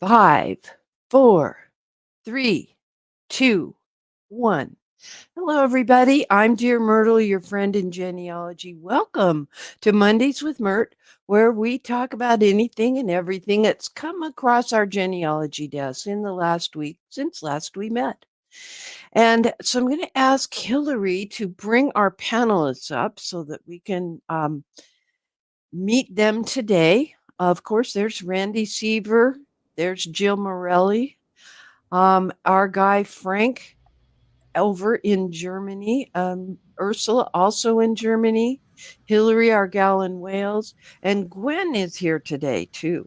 5, 4, 3, 2, 1. Hello, everybody. I'm Dear Myrtle, your friend in genealogy. Welcome to Mondays with Myrt, where we talk about anything and everything that's come across our genealogy desk in the last week since last we met. And so I'm going to ask Hillary to bring our panelists up so that we can meet them today. Of course, there's Randy Seaver, there's Jill Morelli, our guy Frank over in Germany, Ursula also in Germany, Hillary, our gal in Wales, and Gwen is here today too.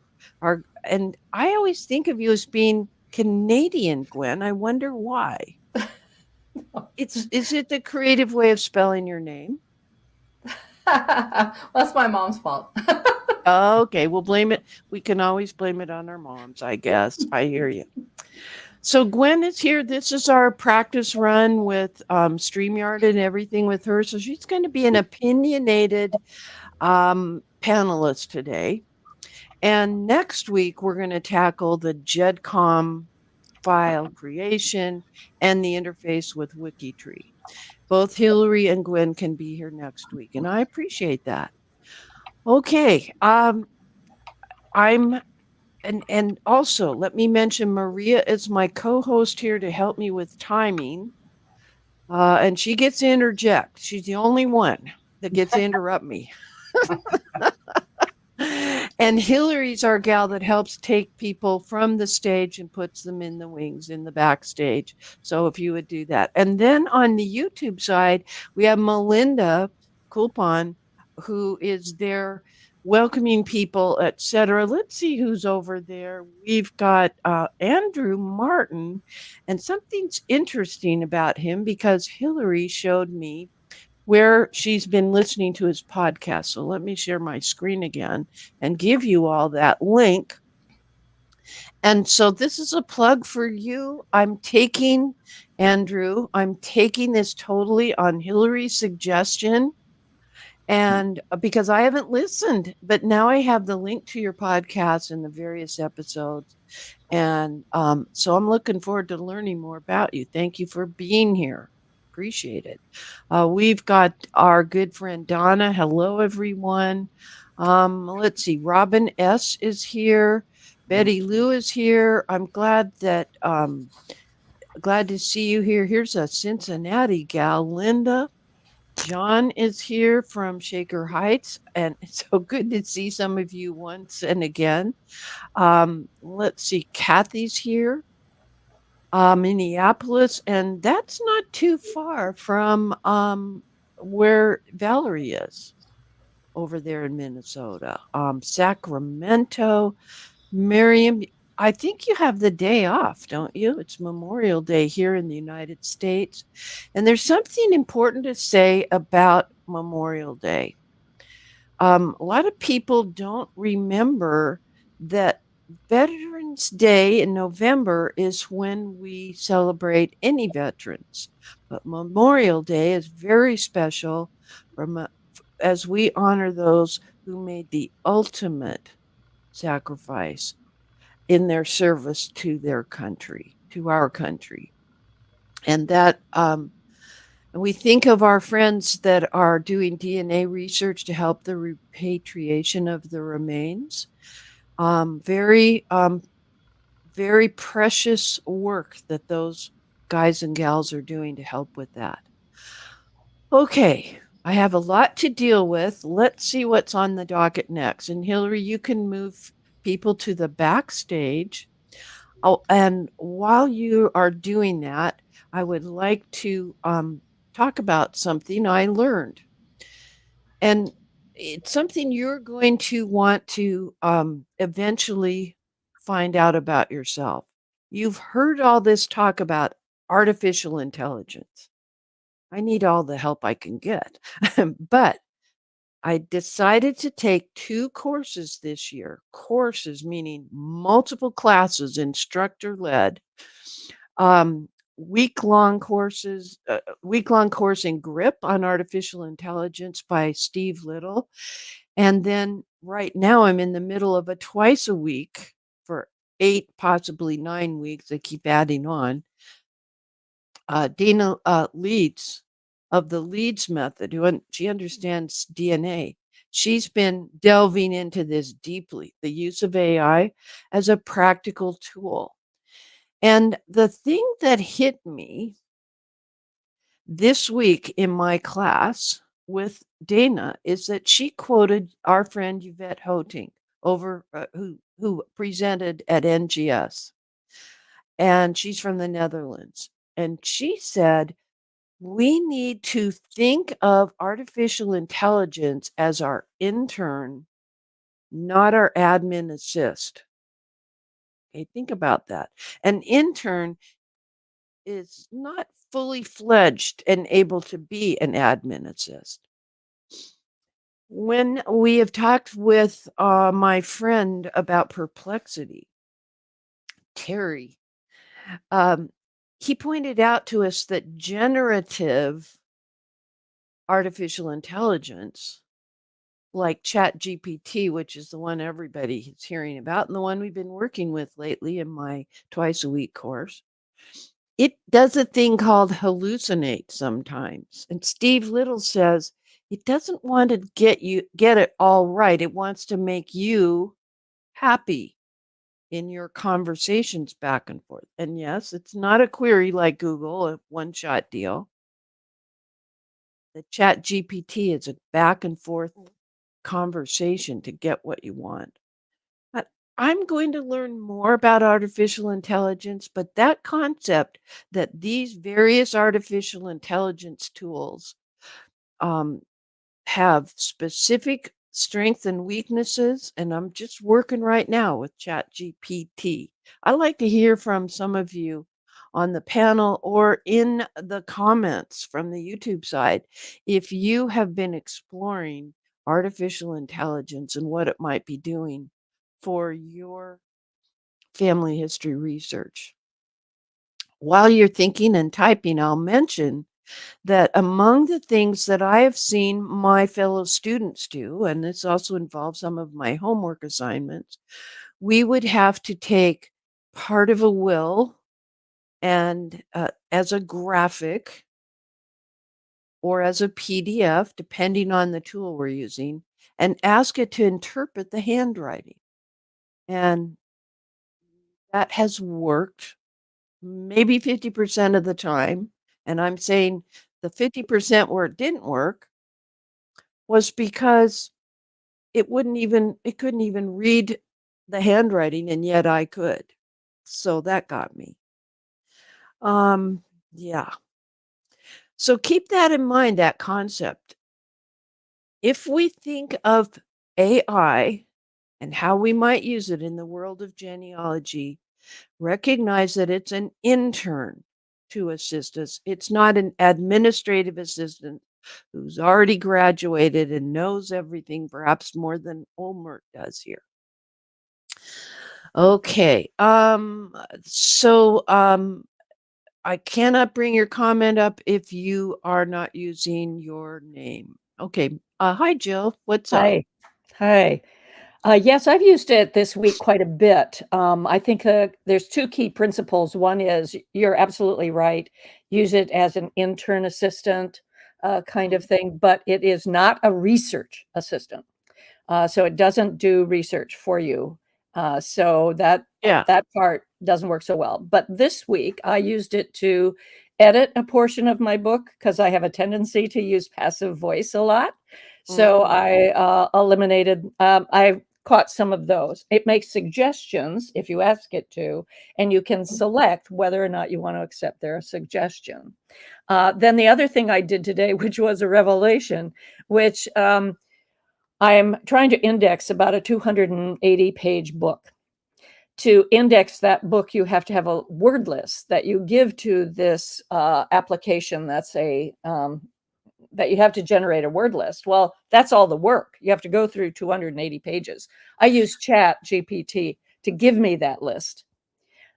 And I always think of you as being Canadian, Gwen. I wonder why. Is it the creative way of spelling your name? That's my mom's fault. Okay, we'll blame it. We can always blame it on our moms, I guess. I hear you. So Gwen is here. This is our practice run with StreamYard and everything with her. So she's going to be an opinionated panelist today. And next week, we're going to tackle the GEDCOM file creation and the interface with WikiTree. Both Hillary and Gwen can be here next week, and I appreciate that. Okay, I'm and also let me mention Maria is my co-host here to help me with timing. And she gets to interject. She's the only one that gets to interrupt me. And Hillary's our gal that helps take people from the stage and puts them in the wings in the backstage. So if you would do that. And then on the YouTube side, we have Melinda Coulpon, who is there welcoming people, etc. Let's see who's over there. We've got Andrew Martin, and something's interesting about him because Hillary showed me where she's been listening to his podcast. So let me share my screen again and give you all that link. And so this is a plug for you. Andrew, I'm taking this totally on Hillary's suggestion. And because I haven't listened, but now I have the link to your podcast and the various episodes. And so I'm looking forward to learning more about you. Thank you for being here. Appreciate it. We've got our good friend Donna. Hello, everyone. Let's see. Robin S. is here. Betty Lou is here. I'm glad glad to see you here. Here's a Cincinnati gal, Linda. John is here from Shaker Heights, and it's so good to see some of you once and again. Let's see. Kathy's here. Minneapolis, and that's not too far from where Valerie is over there in Minnesota. Sacramento, Miriam, I think you have the day off, don't you? It's Memorial Day here in the United States. And there's something important to say about Memorial Day. A lot of people don't remember that Veterans Day in November is when we celebrate any veterans, but Memorial Day is very special as we honor those who made the ultimate sacrifice in their service to their country, to our country. And that and we think of our friends that are doing DNA research to help the repatriation of the remains. Very precious work that those guys and gals are doing to help with that. Okay, I have a lot to deal with. Let's see what's on the docket next. And Hillary, you can move people to the backstage. Oh, and while you are doing that, I would like to talk about something I learned. And it's something you're going to want to eventually find out about yourself. You've heard all this talk about artificial intelligence. I need all the help I can get. But I decided to take 2 courses this year. Courses meaning multiple classes, instructor led, um, week-long course in Grip on Artificial Intelligence by Steve Little. And then right now I'm in the middle of a twice a week for 8, possibly 9 weeks. They keep adding on. Dana Leeds of the Leeds method, she understands DNA. She's been delving into this deeply, the use of AI as a practical tool. And the thing that hit me this week in my class with Dana is that she quoted our friend Yvette Hoting over who presented at NGS, and she's from the Netherlands. And she said, we need to think of artificial intelligence as our intern, not our admin assist. Okay, think about that. An intern is not fully fledged and able to be an admin assist. When we have talked with my friend about perplexity, Terry, he pointed out to us that generative artificial intelligence, like ChatGPT, which is the one everybody is hearing about and the one we've been working with lately in my twice a week course, it does a thing called hallucinate sometimes. And Steve Little says it doesn't want to get it all right. It wants to make you happy in your conversations back and forth. And yes, it's not a query like Google, a one-shot deal. The Chat GPT is a back and forth conversation to get what you want. But I'm going to learn more about artificial intelligence, but that concept that these various artificial intelligence tools um, have specific strengths and weaknesses, and I'm just working right now with ChatGPT. I like to hear from some of you on the panel or in the comments from the YouTube side if you have been exploring artificial intelligence and what it might be doing for your family history research. While you're thinking and typing, I'll mention that among the things that I have seen my fellow students do, and this also involves some of my homework assignments, we would have to take part of a will and as a graphic or as a PDF, depending on the tool we're using, and ask it to interpret the handwriting. And that has worked maybe 50% of the time. And I'm saying the 50% where it didn't work was because it couldn't even read the handwriting, and yet I could. So that got me. Yeah. So keep that in mind, that concept. If we think of AI and how we might use it in the world of genealogy, recognize that it's an intern to assist us. It's not an administrative assistant who's already graduated and knows everything, perhaps more than Myrt does here. Okay. I cannot bring your comment up if you are not using your name. Okay. Hi, Jill. What's up? Hi. Hi. Yes, I've used it this week quite a bit. I think there's two key principles. One is you're absolutely right. Use it as an intern assistant kind of thing, but it is not a research assistant. So it doesn't do research for you. So Yeah. that part doesn't work so well. But this week I used it to edit a portion of my book because I have a tendency to use passive voice a lot. So I eliminated, I caught some of those. It makes suggestions if you ask it to, and you can select whether or not you want to accept their suggestion. Then the other thing I did today, which was a revelation, which I'm trying to index about a 280-page book. To index that book, you have to have a word list that you give to this application that's that you have to generate a word list. Well, that's all the work. You have to go through 280 pages. I used Chat GPT to give me that list.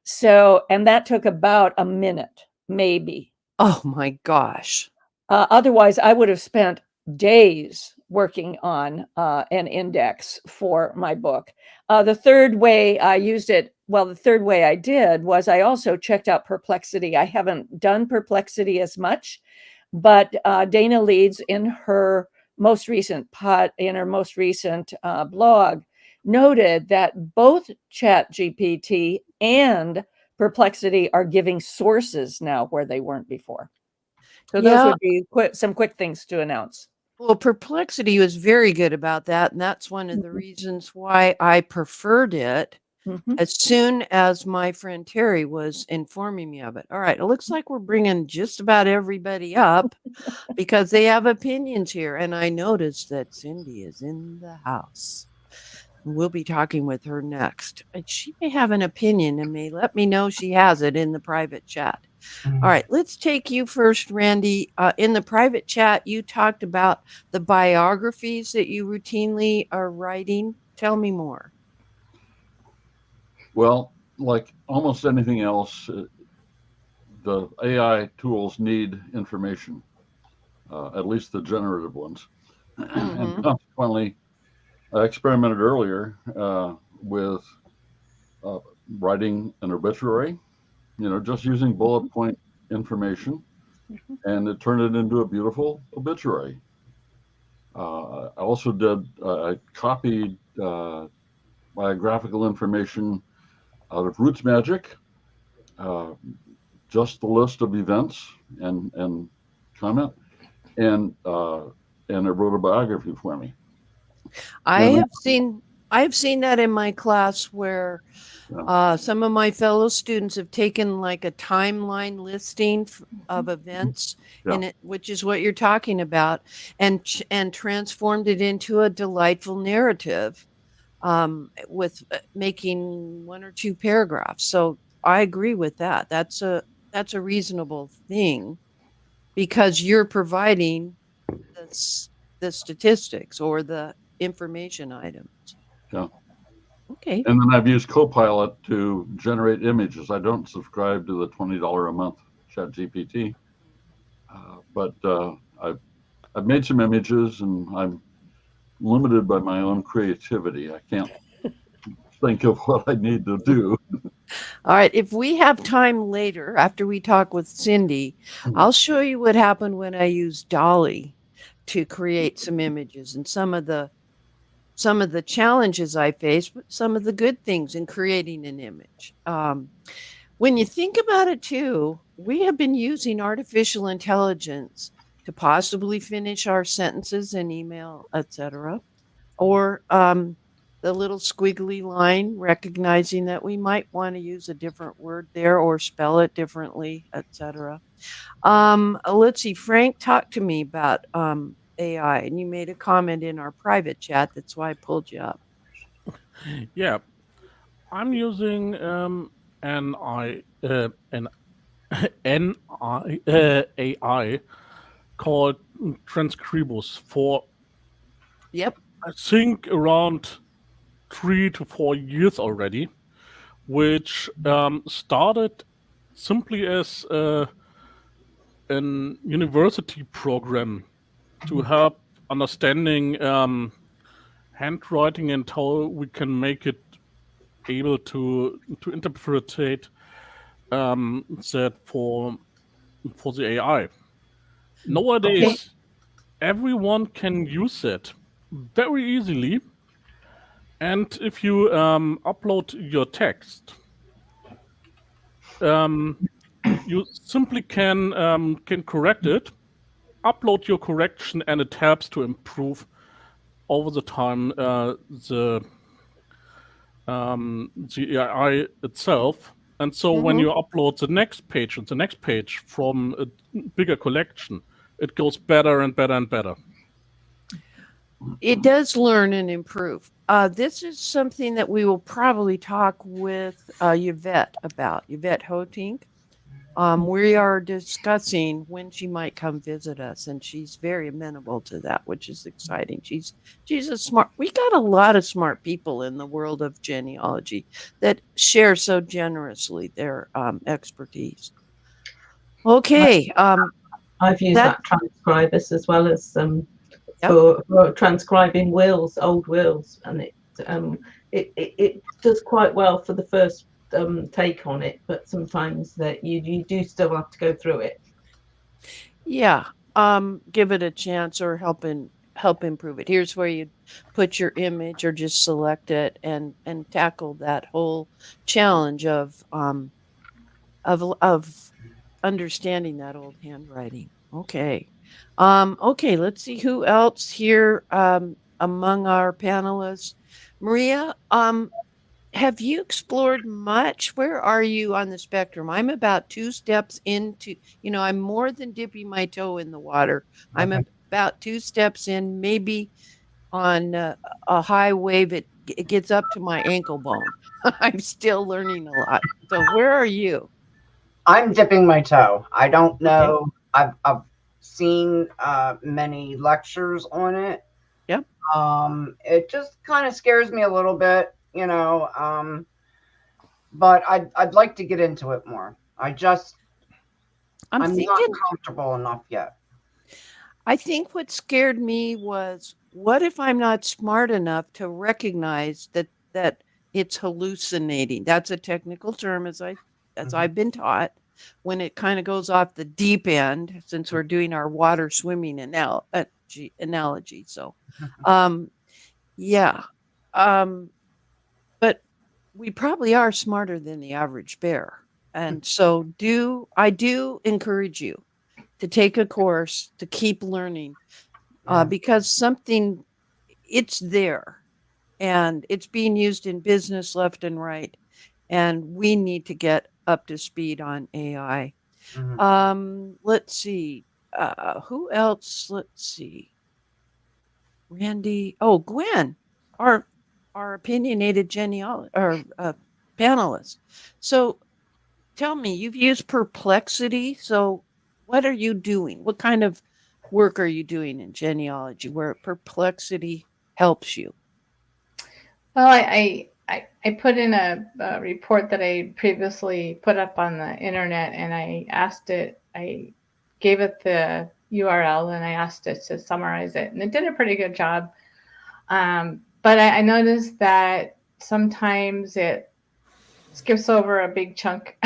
So, and that took about a minute, maybe. Oh my gosh. Otherwise, I would have spent days working on an index for my book. The third way I used it well, the third way I did was I also checked out Perplexity. I haven't done Perplexity as much, but Dana Leeds in her most recent blog noted that both ChatGPT and Perplexity are giving sources now where they weren't before. So those Yeah. would be some quick things to announce. Well, Perplexity was very good about that, and that's one of the reasons why I preferred it as soon as my friend Terry was informing me of it. All right, it looks like we're bringing just about everybody up because they have opinions here, and I noticed that Cyndi is in the house. We'll be talking with her next. She may have an opinion and may let me know she has it in the private chat. All right, let's take you first, Randy. In the private chat, you talked about the biographies that you routinely are writing. Tell me more. Well, like almost anything else, the AI tools need information, at least the generative ones. And consequently, I experimented earlier with writing an obituary, just using bullet point information, and it turned it into a beautiful obituary. I also I copied biographical information out of Roots Magic, just the list of events and comment, and it wrote a biography for me. I have seen that in my class where some of my fellow students have taken like a timeline listing of events in it, which is what you're talking about, and transformed it into a delightful narrative with making 1 or 2 paragraphs. So I agree with that. That's a reasonable thing because you're providing the statistics or the information items. Yeah. Okay. And then I've used Copilot to generate images. I don't subscribe to the $20 a month ChatGPT, but I've made some images, and I'm limited by my own creativity. I can't think of what I need to do. All right. If we have time later, after we talk with Cyndi, I'll show you what happened when I used Dolly to create some images and some of the challenges I faced, but some of the good things in creating an image. When you think about it too, we have been using artificial intelligence to possibly finish our sentences in email, etc., or the little squiggly line recognizing that we might want to use a different word there or spell it differently, etc. Let's see, Frank talked to me about AI, and you made a comment in our private chat. That's why I pulled you up. Yeah, I'm using an AI called Transcribus for Yep. I think around 3 to 4 years already, which started simply as an university program to help understanding handwriting and how we can make it able to interpret that for the AI. Nowadays, everyone can use it very easily, and if you upload your text, you simply can correct it, upload your correction, and it helps to improve over the time the AI itself. And so when you upload the next page and the next page from a bigger collection, it goes better and better and better. It does learn and improve. This is something that we will probably talk with Yvette about, Yvette Hotink. We are discussing when she might come visit us, and she's very amenable to that, which is exciting. She's a smart. We got a lot of smart people in the world of genealogy that share so generously their expertise. Okay, I've used that Transcribus as well as for transcribing wills, old wills, and it does quite well for the take on it, but sometimes that you do still have to go through it. Yeah. Give it a chance or help improve it. Here's where you put your image or just select it and tackle that whole challenge of understanding that old handwriting. Okay. Okay, let's see who else here among our panelists. Maria, have you explored much? Where are you on the spectrum? I'm about 2 steps into, I'm more than dipping my toe in the water. I'm about 2 steps in, maybe on a high wave, it gets up to my ankle bone. I'm still learning a lot. So where are you? I'm dipping my toe. I don't Okay. know. I've seen many lectures on it. Yep. It just kind of scares me a little bit, but I'd like to get into it more. I'm not comfortable enough yet. I think what scared me was, what if I'm not smart enough to recognize that it's hallucinating? That's a technical term, as I've been taught, when it kind of goes off the deep end, since we're doing our water swimming analogy. So, yeah. But we probably are smarter than the average bear. And so I do encourage you to take a course, to keep learning, because it's there and it's being used in business left and right. And we need to get up to speed on AI. Let's see. Who else? Let's see. Randy. Oh, Gwen, our opinionated panelist. So tell me, you've used Perplexity. So what are you doing? What kind of work are you doing in genealogy where Perplexity helps you? Well, I put in a report that I previously put up on the internet, and I gave it the URL and I asked it to summarize it, and it did a pretty good job. But I noticed that sometimes it skips over a big chunk.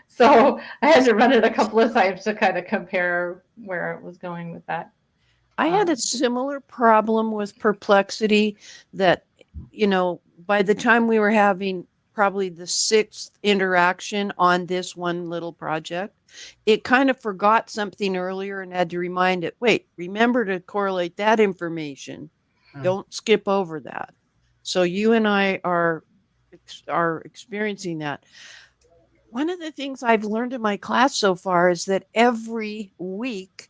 So I had to run it a couple of times to kind of compare where it was going with that. I had a similar problem with Perplexity that, by the time we were having probably the 6th interaction on this one little project, it kind of forgot something earlier and had to remind it, wait, remember to correlate that information. Don't skip over that. So you and I are experiencing that. One of the things I've learned in my class so far is that every week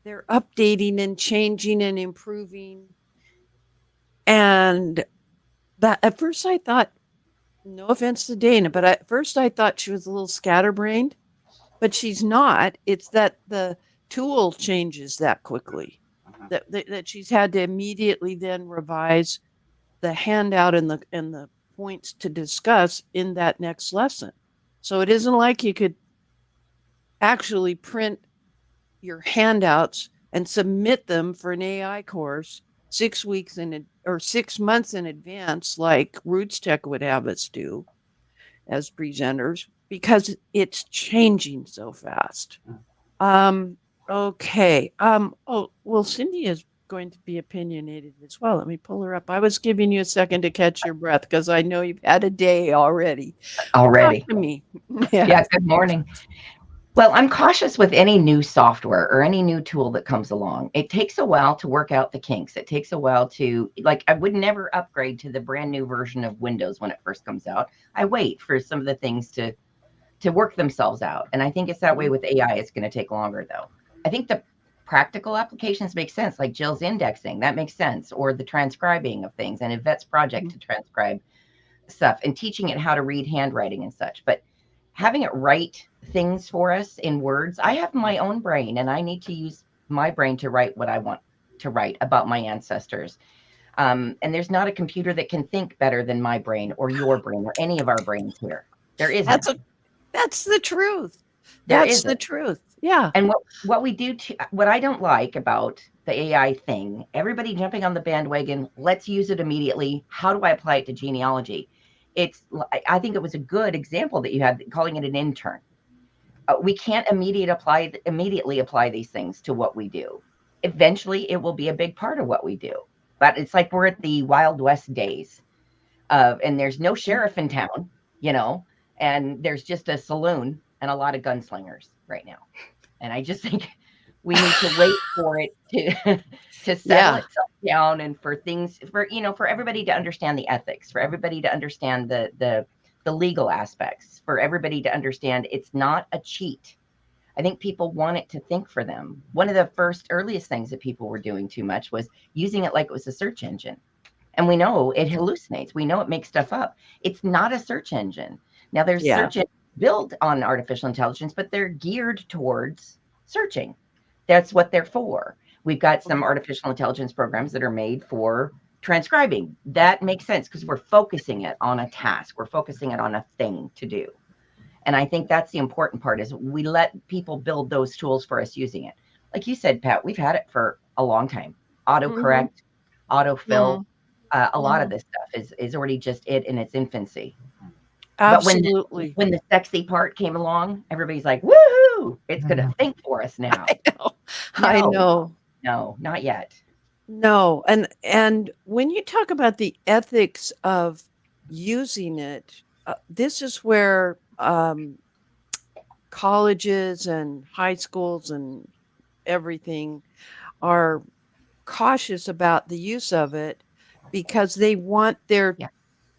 they're updating and changing and improving. And that at first I thought, no offense to Dana, but at first I thought she was a little scatterbrained, but she's not. It's that the tool changes that quickly, that she's had to immediately then revise the handout and the points to discuss in that next lesson. So it isn't like you could actually print your handouts and submit them for an AI course 6 weeks or 6 months in advance, like Roots Tech would have us do as presenters, because it's changing so fast. Okay. Oh, well, Cyndi is going to be opinionated as well. Let me pull her up. I was giving you a second to catch your breath because I know you've had a day already. Talk to me. Yeah, good morning. Well, I'm cautious with any new software or any new tool that comes along. It takes a while to work out the kinks. It takes a while to, I would never upgrade to the brand new version of Windows when it first comes out. I wait for some of the things to work themselves out. And I think it's that way with AI. It's going to take longer, though. I think the practical applications make sense, like Jill's indexing. That makes sense. Or the transcribing of things, and Yvette's project to transcribe stuff and teaching it how to read handwriting and such. But having it write things for us in words, I have my own brain and I need to use my brain to write what I want to write about my ancestors. And there's not a computer that can think better than my brain or your brain or any of our brains here. There isn't. That's the truth. That's the truth. Yeah. And what we do, what I don't like about the AI thing, everybody jumping on the bandwagon, let's use it immediately. How do I apply it to genealogy? I think it was a good example that you had, calling it an intern. We can't immediately apply these things to what we do. Eventually, it will be a big part of what we do. But it's like we're at the Wild West days, and there's no sheriff in town, and there's just a saloon and a lot of gunslingers right now. And I just think we need to wait for it to settle itself down, and for things, for everybody to understand the ethics, for everybody to understand the legal aspects, for everybody to understand it's not a cheat. I think people want it to think for them. One of the earliest things that people were doing too much was using it like it was a search engine. And we know it hallucinates. We know it makes stuff up. It's not a search engine. Now, there's search engines built on artificial intelligence, but they're geared towards searching. That's what they're for. We've got some artificial intelligence programs that are made for transcribing. That makes sense because we're focusing it on a task. We're focusing it on a thing to do. And I think that's the important part, is we let people build those tools for us using it. Like you said, Pat, we've had it for a long time. Autocorrect, autofill. A lot of this stuff is already just it in its infancy. Absolutely. But when the sexy part came along, everybody's like, woohoo, it's going to think for us now. I know. No, not yet. No. And when you talk about the ethics of using it, this is where colleges and high schools and everything are cautious about the use of it, because they want their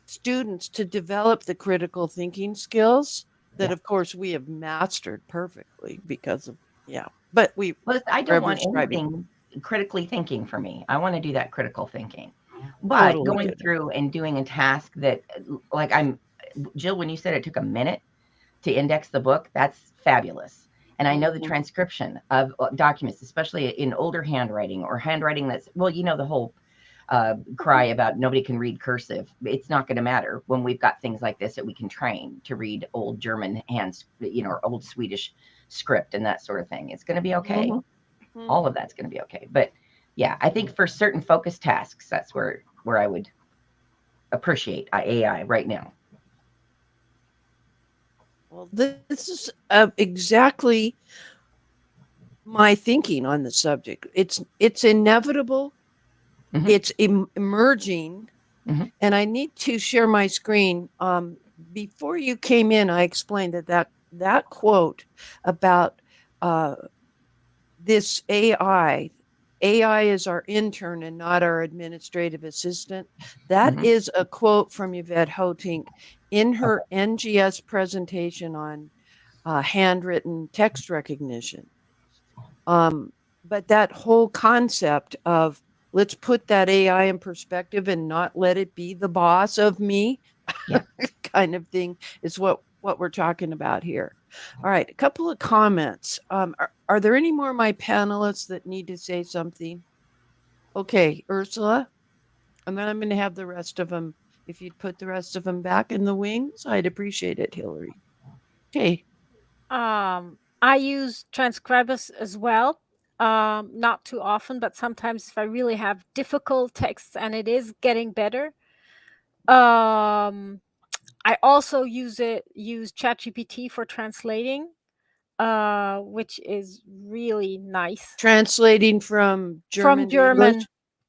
students to develop the critical thinking skills that, of course, we have mastered perfectly because of, but I don't want anything critically thinking for me. I want to do that critical thinking. But going through and doing a task that, like, Jill, when you said it took a minute to index the book, that's fabulous. And I know the transcription of documents, especially in older handwriting or handwriting that's, the whole cry about nobody can read cursive. It's not going to matter when we've got things like this that we can train to read old German hands, or old Swedish script and that sort of thing. It's going to be okay. All of that's going to be okay. But yeah, I think for certain focused tasks, that's where I would appreciate AI right now. Well, this is exactly my thinking on the subject. It's inevitable. It's emerging. And I need to share my screen. Before you came in, I explained that quote about this AI is our intern and not our administrative assistant. That is a quote from Yvette Hotink in her NGS presentation on handwritten text recognition. But that whole concept of let's put that AI in perspective and not let it be the boss of me kind of thing is what we're talking about here. All right, a couple of comments. Are there any more of my panelists that need to say something? Okay, Ursula, and then I'm going to have the rest of them. If you'd put the rest of them back in the wings, I'd appreciate it, Hillary. Okay. I use Transcribus as well. Not too often, but sometimes if I really have difficult texts, and it is getting better. I also use ChatGPT for translating, which is really nice. Translating from German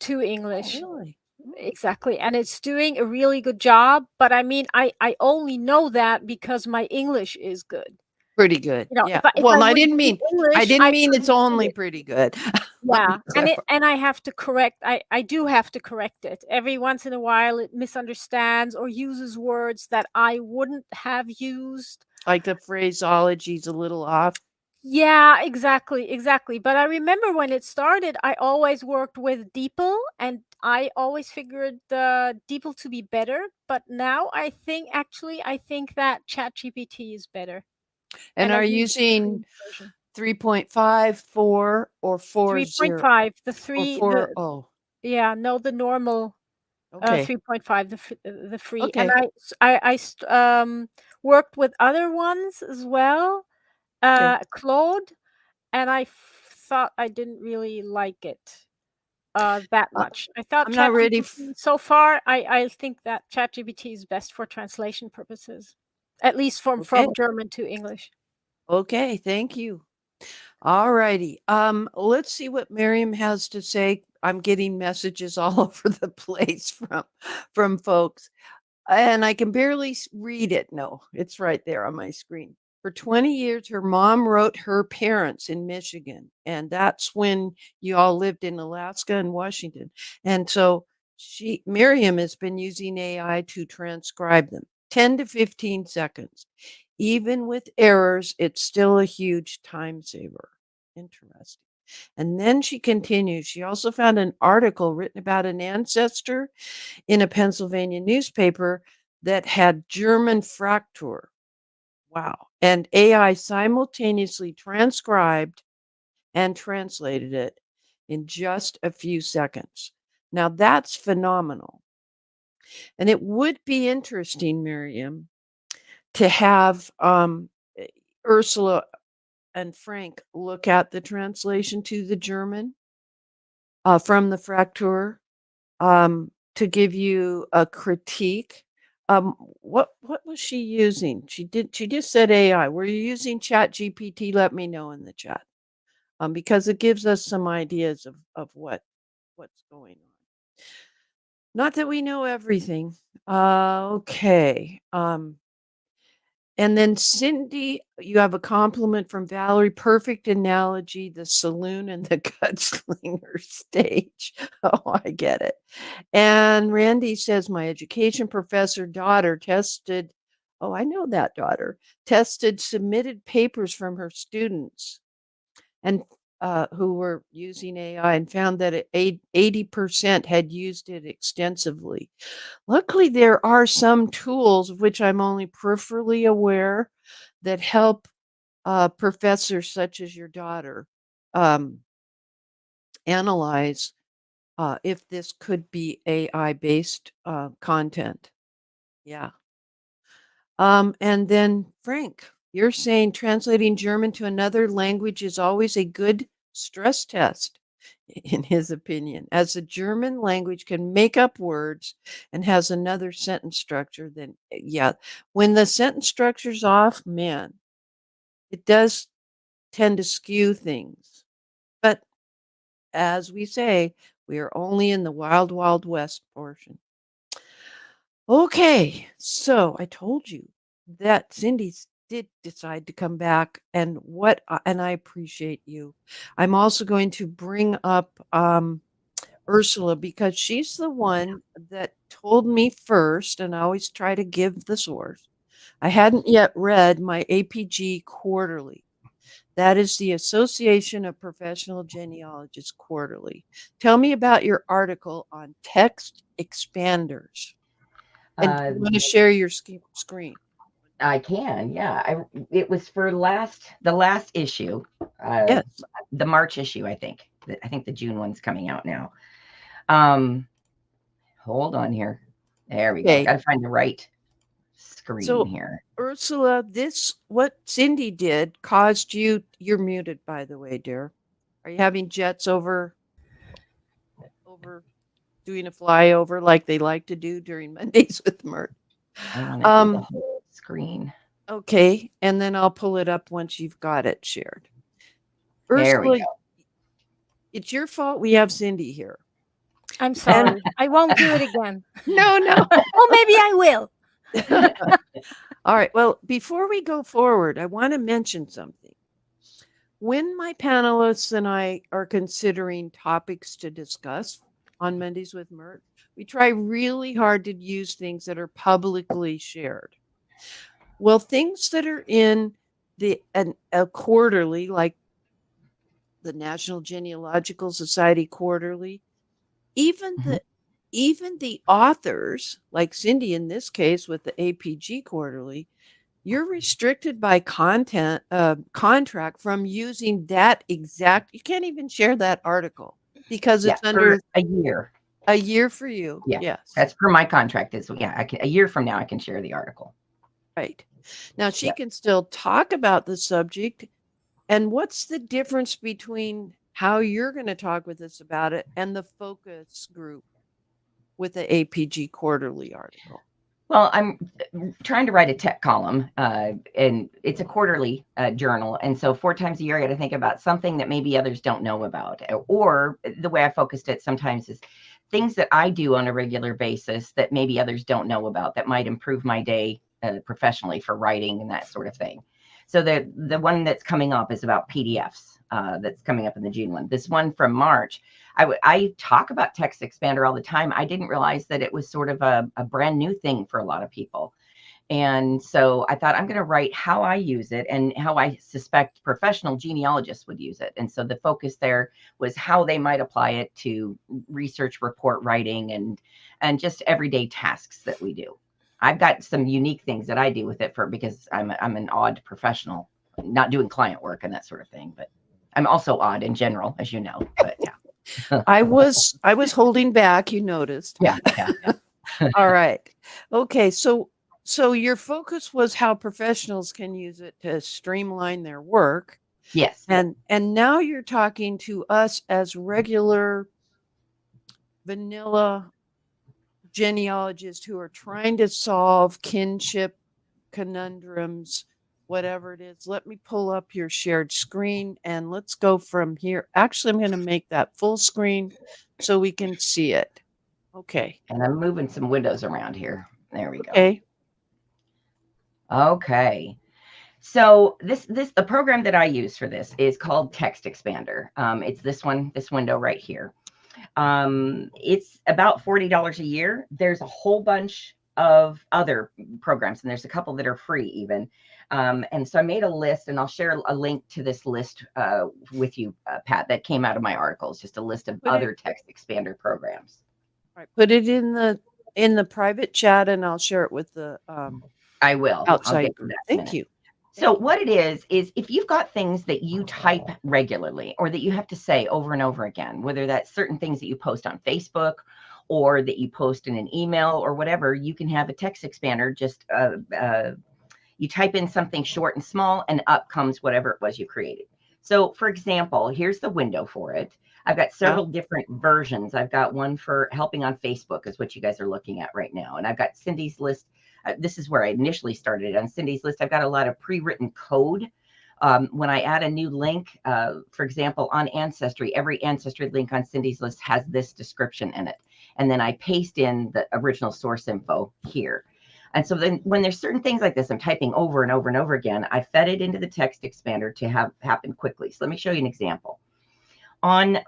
to English. Oh, really? Exactly. And it's doing a really good job. But I mean, I only know that because my English is good. Pretty good. Yeah. I didn't mean it's only pretty good. Yeah. And I have to correct. I do have to correct it. Every once in a while it misunderstands or uses words that I wouldn't have used. Like the phraseology's a little off. Yeah, exactly. But I remember when it started, I always worked with DeepL, and I always figured the DeepL to be better. But now I think that ChatGPT is better. And are you using 3.5, 4, or 4? 3.5, the 3. The normal. Okay. 3.5, the free. Okay. And I worked with other ones as well. Claude, and I thought I didn't really like it. that much. I thought I'm not ready. ChatGPT so far. I think that ChatGPT is best for translation purposes, at least from Okay. German to English. Okay, thank you. All righty. Let's see what Miriam has to say. I'm getting messages all over the place from folks, and I can barely read it. No, it's right there on my screen. For 20 years, her mom wrote her parents in Michigan, and that's when you all lived in Alaska and Washington. And so Miriam has been using AI to transcribe them, 10 to 15 seconds. Even with errors, it's still a huge time saver. Interesting. And then she continues. She also found an article written about an ancestor in a Pennsylvania newspaper that had German fraktur. Wow. And AI simultaneously transcribed and translated it in just a few seconds. Now that's phenomenal. And it would be interesting, Miriam, to have Ursula and Frank look at the translation to the German from the Fraktur to give you a critique. What was she using? She just said AI. Were you using Chat GPT? Let me know in the chat. Because it gives us some ideas of what's going on. Not that we know everything. Okay. And then Cyndi, you have a compliment from Valerie. Perfect analogy, the saloon and the gunslinger stage. Oh, I get it. And Randy says, my education professor daughter tested, oh, I know that daughter, tested submitted papers from her students and who were using AI and found that 80% had used it extensively. Luckily, there are some tools of which I'm only peripherally aware that help professors such as your daughter analyze if this could be AI-based content. Yeah. And then Frank, you're saying translating German to another language is always a good stress test, in his opinion, as the German language can make up words and has another sentence structure. Then, yeah, when the sentence structure's off, man, it does tend to skew things. But as we say, we are only in the wild, wild west portion. Okay, so I told you that Cyndi did decide to come back, and I appreciate you. I'm also going to bring up Ursula because she's the one that told me first, and I always try to give the source. I hadn't yet read my APG quarterly. That is the Association of Professional Genealogists quarterly. Tell me about your article on text expanders. And do you want to share your screen? I can, yeah. It was for the last issue, Yes. the March issue, I think. I think the June one's coming out now. Hold on here. There we go. Got to find the right screen here. Ursula, what Cyndi did caused you're muted, by the way, dear. Are you having jets over doing a flyover like they like to do during Mondays with Myrt? I want to do the whole screen. Okay, and then I'll pull it up once you've got it shared. Ursula, there we go. It's your fault we have Cyndi here. I'm sorry. I won't do it again. No. Oh, maybe I will. All right. Well, before we go forward, I want to mention something. When my panelists and I are considering topics to discuss on Mondays with Myrt, we try really hard to use things that are publicly shared. Well, things that are in a quarterly, like the National Genealogical Society quarterly, even the authors, like Cyndi in this case with the APG quarterly, you're restricted by contract from using that exact. You can't even share that article because it's under a year. A year for you. Yeah. Yes. That's per my contract. A year from now I can share the article. Right. Now she can still talk about the subject. And what's the difference between how you're going to talk with us about it, and the focus group with the APG quarterly article. Well, I'm trying to write a tech column, and it's a quarterly journal. And so 4 times a year, I got to think about something that maybe others don't know about. Or the way I focused it sometimes is things that I do on a regular basis that maybe others don't know about that might improve my day professionally for writing and that sort of thing. So the one that's coming up is about PDFs. That's coming up in the June one. This one from March, I talk about Text Expander all the time. I didn't realize that it was sort of a brand new thing for a lot of people. And so I thought I'm going to write how I use it and how I suspect professional genealogists would use it. And so the focus there was how they might apply it to research report writing and just everyday tasks that we do. I've got some unique things that I do with it because I'm an odd professional, not doing client work and that sort of thing, but I'm also odd in general, as you know, but yeah. I was holding back, you noticed. Yeah. All right. Okay. So your focus was how professionals can use it to streamline their work. Yes. And now you're talking to us as regular vanilla genealogists who are trying to solve kinship conundrums, whatever it is. Let me pull up your shared screen and let's go from here. Actually, I'm going to make that full screen so we can see it. Okay. And I'm moving some windows around here. There we go. Okay. Okay. So the program that I use for this is called Text Expander. It's this window right here. It's about $40 a year. There's a whole bunch of other programs, and there's a couple that are free even. And so I made a list, and I'll share a link to this list with you, Pat, that came out of my articles, just a list of other Text Expander programs. All right, put it in the private chat, and I'll share it with the I will. outside group. Thank you. So what it is if you've got things that you type regularly or that you have to say over and over again, whether that's certain things that you post on Facebook or that you post in an email or whatever, you can have a Text Expander. Just you type in something short and small and up comes whatever it was you created. So for example, here's the window for it. I've got several different versions. I've got one for helping on Facebook is what you guys are looking at right now. And I've got Cyndi's list. This is where I initially started on Cyndi's list. I've got a lot of pre-written code. When I add a new link, for example, on Ancestry, every Ancestry link on Cyndi's list has this description in it. And then I paste in the original source info here. And so then when there's certain things like this, I'm typing over and over and over again, I fed it into the Text Expander to have happen quickly. So let me show you an example. On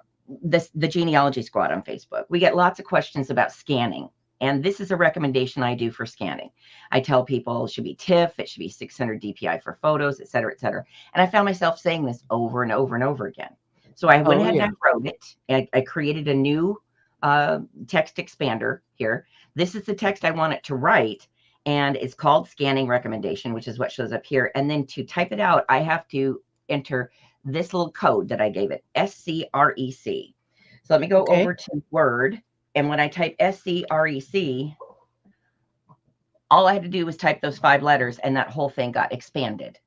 the Genealogy Squad on Facebook, we get lots of questions about scanning. And this is a recommendation I do for scanning. I tell people it should be TIFF, it should be 600 DPI for photos, et cetera, et cetera. And I found myself saying this over and over and over again. So I went ahead and I wrote it. And I created a new Text Expander here. This is the text I want it to write. And it's called scanning recommendation, which is what shows up here. And then to type it out, I have to enter this little code that I gave it, SCREC. So let me go over to Word. And when I type SCREC, all I had to do was type those 5 letters and that whole thing got expanded.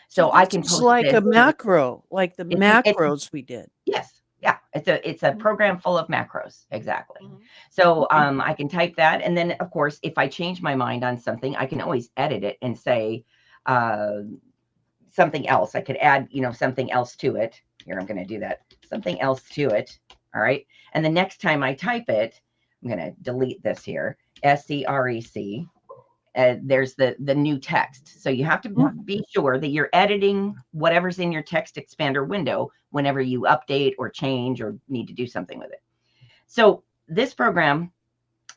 So I can post like this. a macro, like the macros we did. Yes. Yeah. It's a program full of macros. Exactly. So I can type that. And then of course, if I change my mind on something, I can always edit it and say something else. I could add, something else to it. Here, I'm going to do that. Something else to it. All right. And the next time I type it, I'm going to delete this here, SCREC. There's the new text. So you have to be sure that you're editing whatever's in your Text Expander window whenever you update or change or need to do something with it. So this program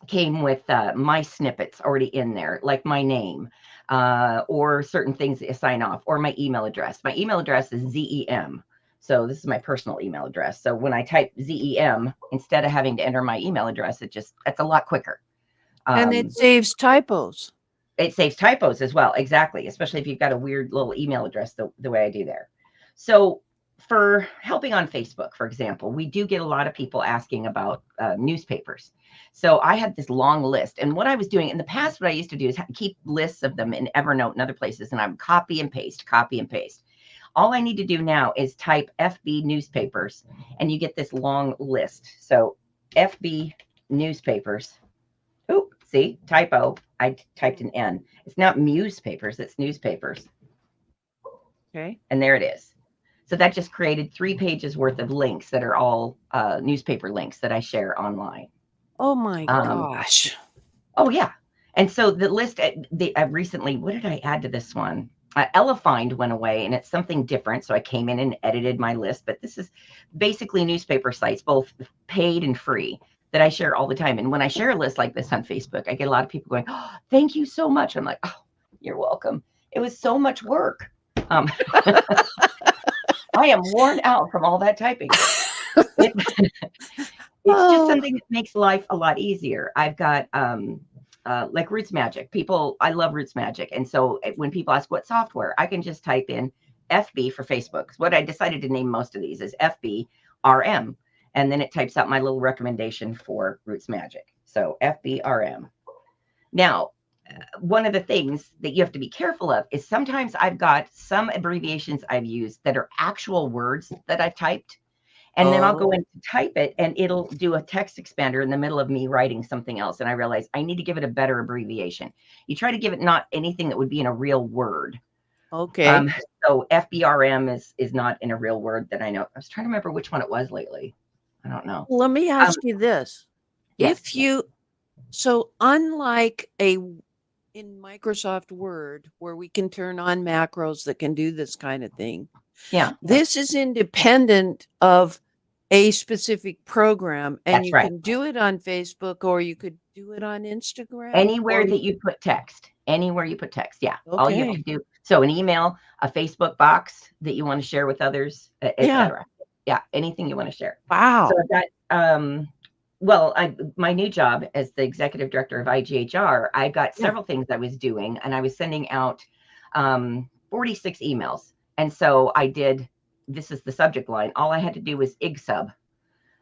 came with my snippets already in there, like my name or certain things that sign off or my email address. My email address is ZEM. So this is my personal email address. So when I type ZEM, instead of having to enter my email address, it's a lot quicker. And it saves typos. It saves typos as well. Exactly. Especially if you've got a weird little email address the way I do there. So for helping on Facebook, for example, we do get a lot of people asking about newspapers. So I had this long list. And what I was doing in the past, what I used to do is keep lists of them in Evernote and other places. And I would copy and paste. All I need to do now is type FB newspapers, and you get this long list. So FB newspapers. Oh, see, typo. I typed an N. It's not newspapers, it's newspapers. Okay. And there it is. So that just created 3 pages worth of links that are all newspaper links that I share online. Oh my gosh. Oh yeah. And so the list, recently, what did I add to this one? Elefind went away, and it's something different. So I came in and edited my list. But this is basically newspaper sites, both paid and free, that I share all the time. And when I share a list like this on Facebook, I get a lot of people going, "Oh, thank you so much." I'm like, "Oh, you're welcome." It was so much work. I am worn out from all that typing. It's just something that makes life a lot easier. I've got like Roots Magic. I love Roots Magic. And so when people ask what software, I can just type in FB for Facebook. What I decided to name most of these is FB RM. And then it types out my little recommendation for Roots Magic. So FB RM. Now, one of the things that you have to be careful of is sometimes I've got some abbreviations I've used that are actual words that I've typed. And then I'll go in to type it, and it'll do a text expander in the middle of me writing something else. And I realize I need to give it a better abbreviation. You try to give it not anything that would be in a real word. Okay. So FBRM is not in a real word that I know. I was trying to remember which one it was lately. I don't know. Let me ask you this. Yes. So unlike in Microsoft Word, where we can turn on macros that can do this kind of thing. Yeah. This is independent of a specific program, and That's you right. can do it on Facebook, or you could do it on Instagram. Anywhere that you put text. Anywhere you put text. Yeah. Okay. All you have to do. So an email, a Facebook box that you want to share with others, etc. Yeah. Anything you want to share. Wow. So I've got my new job as the executive director of IGHR, I've got several things I was doing, and I was sending out 46 emails. And so I did, this is the subject line. All I had to do was IGSUB.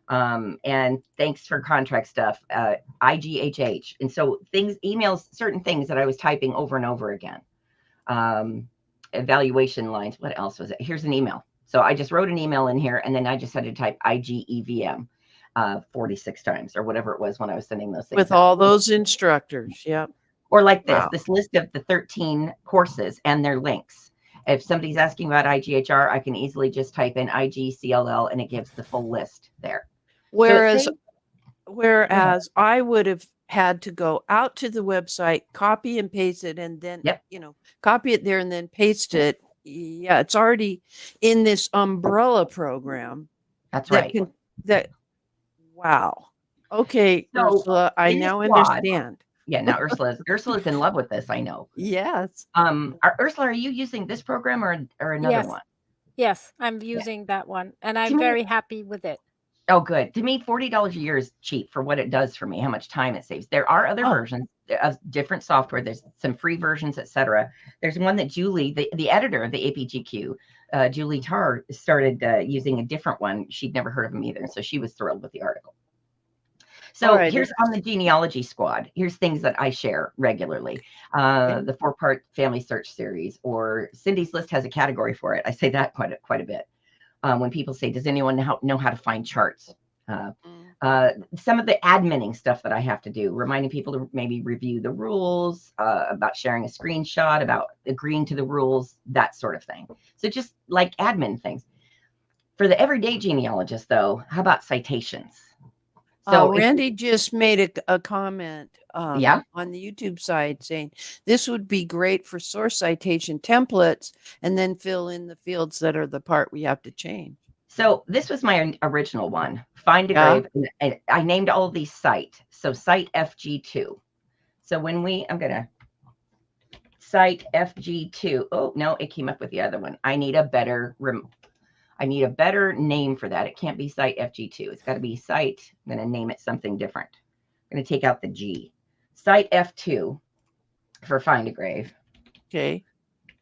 And thanks for contract stuff, IGHH. And so emails, certain things that I was typing over and over again. Evaluation lines. What else was it? Here's an email. So I just wrote an email in here, and then I just had to type IGEVM 46 times or whatever it was when I was sending those things with out. all those instructors. Yep. Or like this list of the 13 courses and their links. If somebody's asking about IGHR, I can easily just type in IGCLL, and it gives the full list there. Whereas I would have had to go out to the website, copy and paste it, and then, copy it there and then paste it. Yeah, it's already in this umbrella program. That's right. Wow. Okay, So Ursula, I now understand. Yeah, now Ursula's in love with this, I know. Yes. Ursula, are you using this program or another one? Yes, I'm using that one, and I'm very happy with it. Oh, good. To me, $40 a year is cheap for what it does for me, how much time it saves. There are other versions of different software. There's some free versions, etc. There's one that Julie, the editor of the APGQ, Julie Tarr, started using a different one. She'd never heard of them either, so she was thrilled with the article. So here's on the genealogy squad. Here's things that I share regularly. The 4-part family search series, or Cyndi's List has a category for it. I say that quite a bit. When people say, does anyone know how to find charts? Some of the adminning stuff that I have to do, reminding people to maybe review the rules, about sharing a screenshot, about agreeing to the rules, that sort of thing. So just like admin things. For the everyday genealogist, though, how about citations? So Randy just made a comment on the YouTube side saying this would be great for source citation templates, and then fill in the fields that are the part we have to change. So this was my original one, find a grave. And I named all of these site. So site FG2. So when I'm going to site FG2. Oh, no, it came up with the other one. I need a better name for that. It can't be site FG2. It's got to be site. I'm going to name it something different. I'm going to take out the G. Site F2 for find a grave. Okay.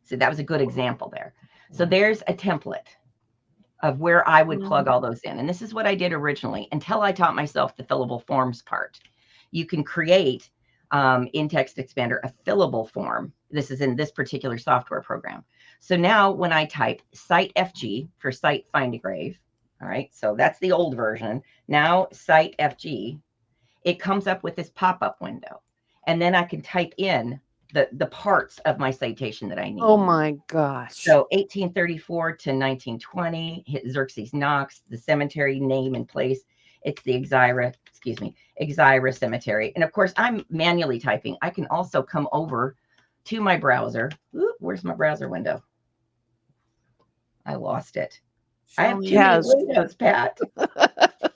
So that was a good example there. So there's a template of where I would plug all those in. And this is what I did originally until I taught myself the fillable forms part. You can create in Text Expander a fillable form. This is in this particular software program. So now when I type Cite FG for Cite Find Engrave, all right, so that's the old version. Now Cite FG, it comes up with this pop-up window. And then I can type in the parts of my citation that I need. Oh my gosh. So 1834 to 1920, Xerxes Knox, the cemetery name and place. It's the Exira Cemetery. And of course, I'm manually typing. I can also come over to my browser. Ooh, where's my browser window? I lost it. I have too many windows, Pat.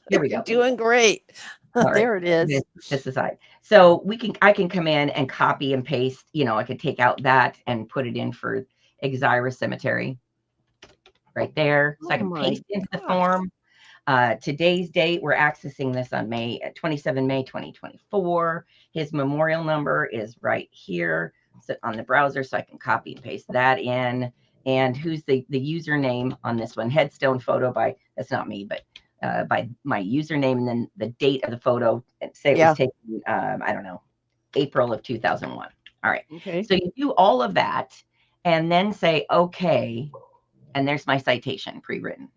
Here we go. You're doing great. There it is. This aside. So I can come in and copy and paste, I could take out that and put it in for Exira Cemetery right there. So I can paste into the form. Today's date, we're accessing this on 27 May 2024. His memorial number is right here on the browser, so I can copy and paste that in. And who's the username on this one? Headstone photo that's not me, but by my username, and then the date of the photo. Say it was taken, I don't know, April of 2001. All right. Okay. So you do all of that and then say, okay. And there's my citation pre-written.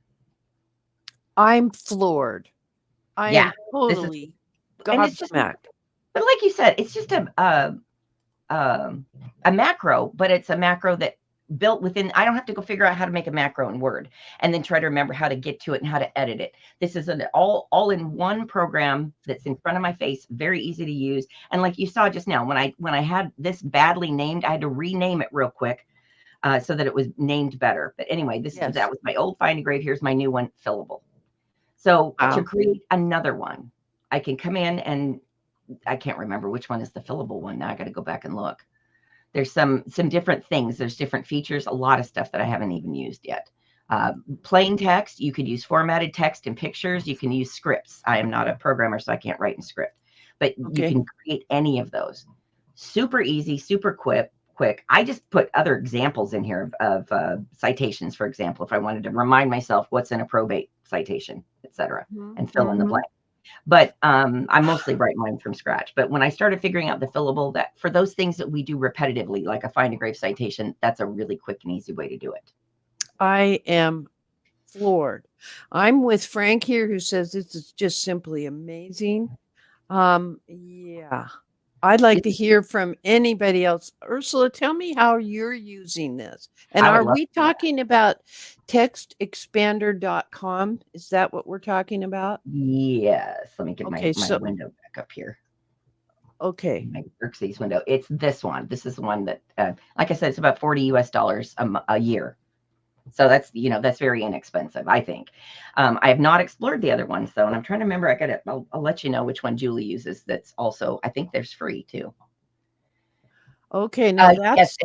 I'm floored. I am totally gobsmacked. But like you said, it's just a macro, but it's a macro that built within. I don't have to go figure out how to make a macro in Word and then try to remember how to get to it and how to edit it. This is an all in one program that's in front of my face, very easy to use. And like you saw just now, when I had this badly named, I had to rename it real quick so that it was named better. But anyway, that was my old Find Engrave. Here's my new one, fillable. So to create another one, I can come in and I can't remember which one is the fillable one. Now I got to go back and look. There's some different things. There's different features, a lot of stuff that I haven't even used yet. Plain text, you could use formatted text and pictures. You can use scripts. I am not a programmer, so I can't write in script. But you can create any of those. Super easy, super quick. I just put other examples in here of citations, for example, if I wanted to remind myself what's in a probate citation, etc., and fill in the blank. But I mostly write mine from scratch. But when I started figuring out the fillable, that for those things that we do repetitively, like a Find Engrave citation, that's a really quick and easy way to do it. I am floored. I'm with Frank here, who says this is just simply amazing. Yeah. I'd like to hear from anybody else. Ursula, tell me how you're using this. And are we talking about textexpander.com? Is that what we're talking about? Yes. Let me get my window back up here. Okay. My Xerxes window. It's this one. This is the one that, like I said, it's about $40 US a year. So that's, that's very inexpensive, I think. I have not explored the other ones though. And I'm trying to remember, I'll let you know which one Julie uses. That's also, I think there's free too. Okay. Now that's,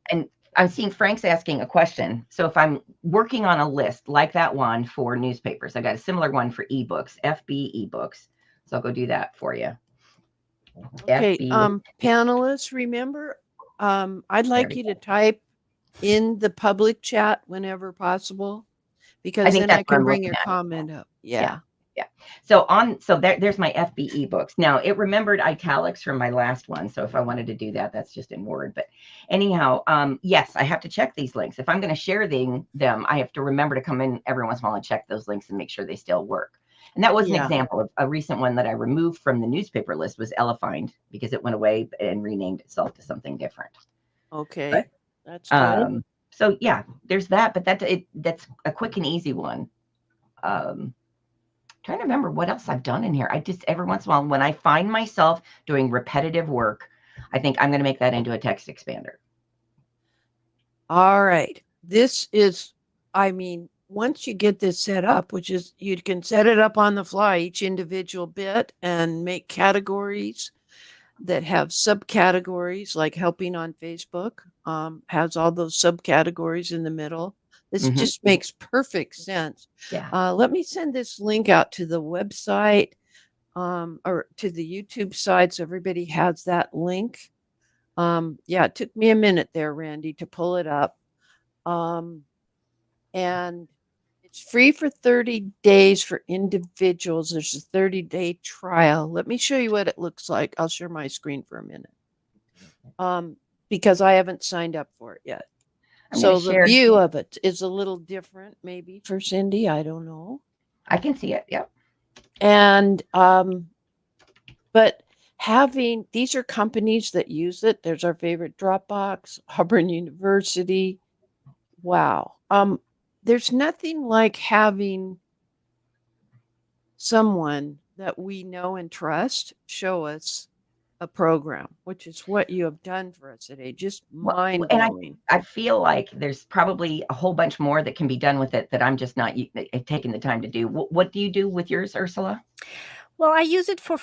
and I'm seeing Frank's asking a question. So if I'm working on a list like that one for newspapers, I got a similar one for ebooks, FB ebooks. So I'll go do that for you. Okay. Panelists, remember, I'd like you to type in the public chat whenever possible, because then I can bring your comment up. Yeah. So there's my FB ebooks. Now it remembered italics from my last one. So if I wanted to do that, that's just in Word. But anyhow, yes, I have to check these links. If I'm going to share them, I have to remember to come in every once in a while and check those links and make sure they still work. And that was an example of a recent one that I removed from the newspaper list was Elefind, because it went away and renamed itself to something different. Okay. But, that's good. so yeah, there's that, but that's a quick and easy one. Trying to remember what else I've done in here. I just, every once in a while, when I find myself doing repetitive work, I think I'm going to make that into a text expander. All right. This is, once you get this set up, which is, you can set it up on the fly, each individual bit, and make categories that have subcategories, like helping on Facebook has all those subcategories in the middle. This just makes perfect sense. Yeah. Let me send this link out to the website or to the YouTube side, so everybody has that link. Yeah, it took me a minute there, Randy, to pull it up. And it It's free for 30 days for individuals. There's a 30-day trial. Let me show you what it looks like. I'll share my screen for a minute. Because I haven't signed up for it yet. So the view of it is a little different, maybe for Cyndi. I don't know. I can see it. Yep. And but these are companies that use it. There's our favorite Dropbox, Auburn University. Wow. There's nothing like having someone that we know and trust show us a program, which is what you have done for us today. Just mind-blowing. And I feel like there's probably a whole bunch more that can be done with it that I'm just not taking the time to do. What do you do with yours, Ursula? Well, I use it for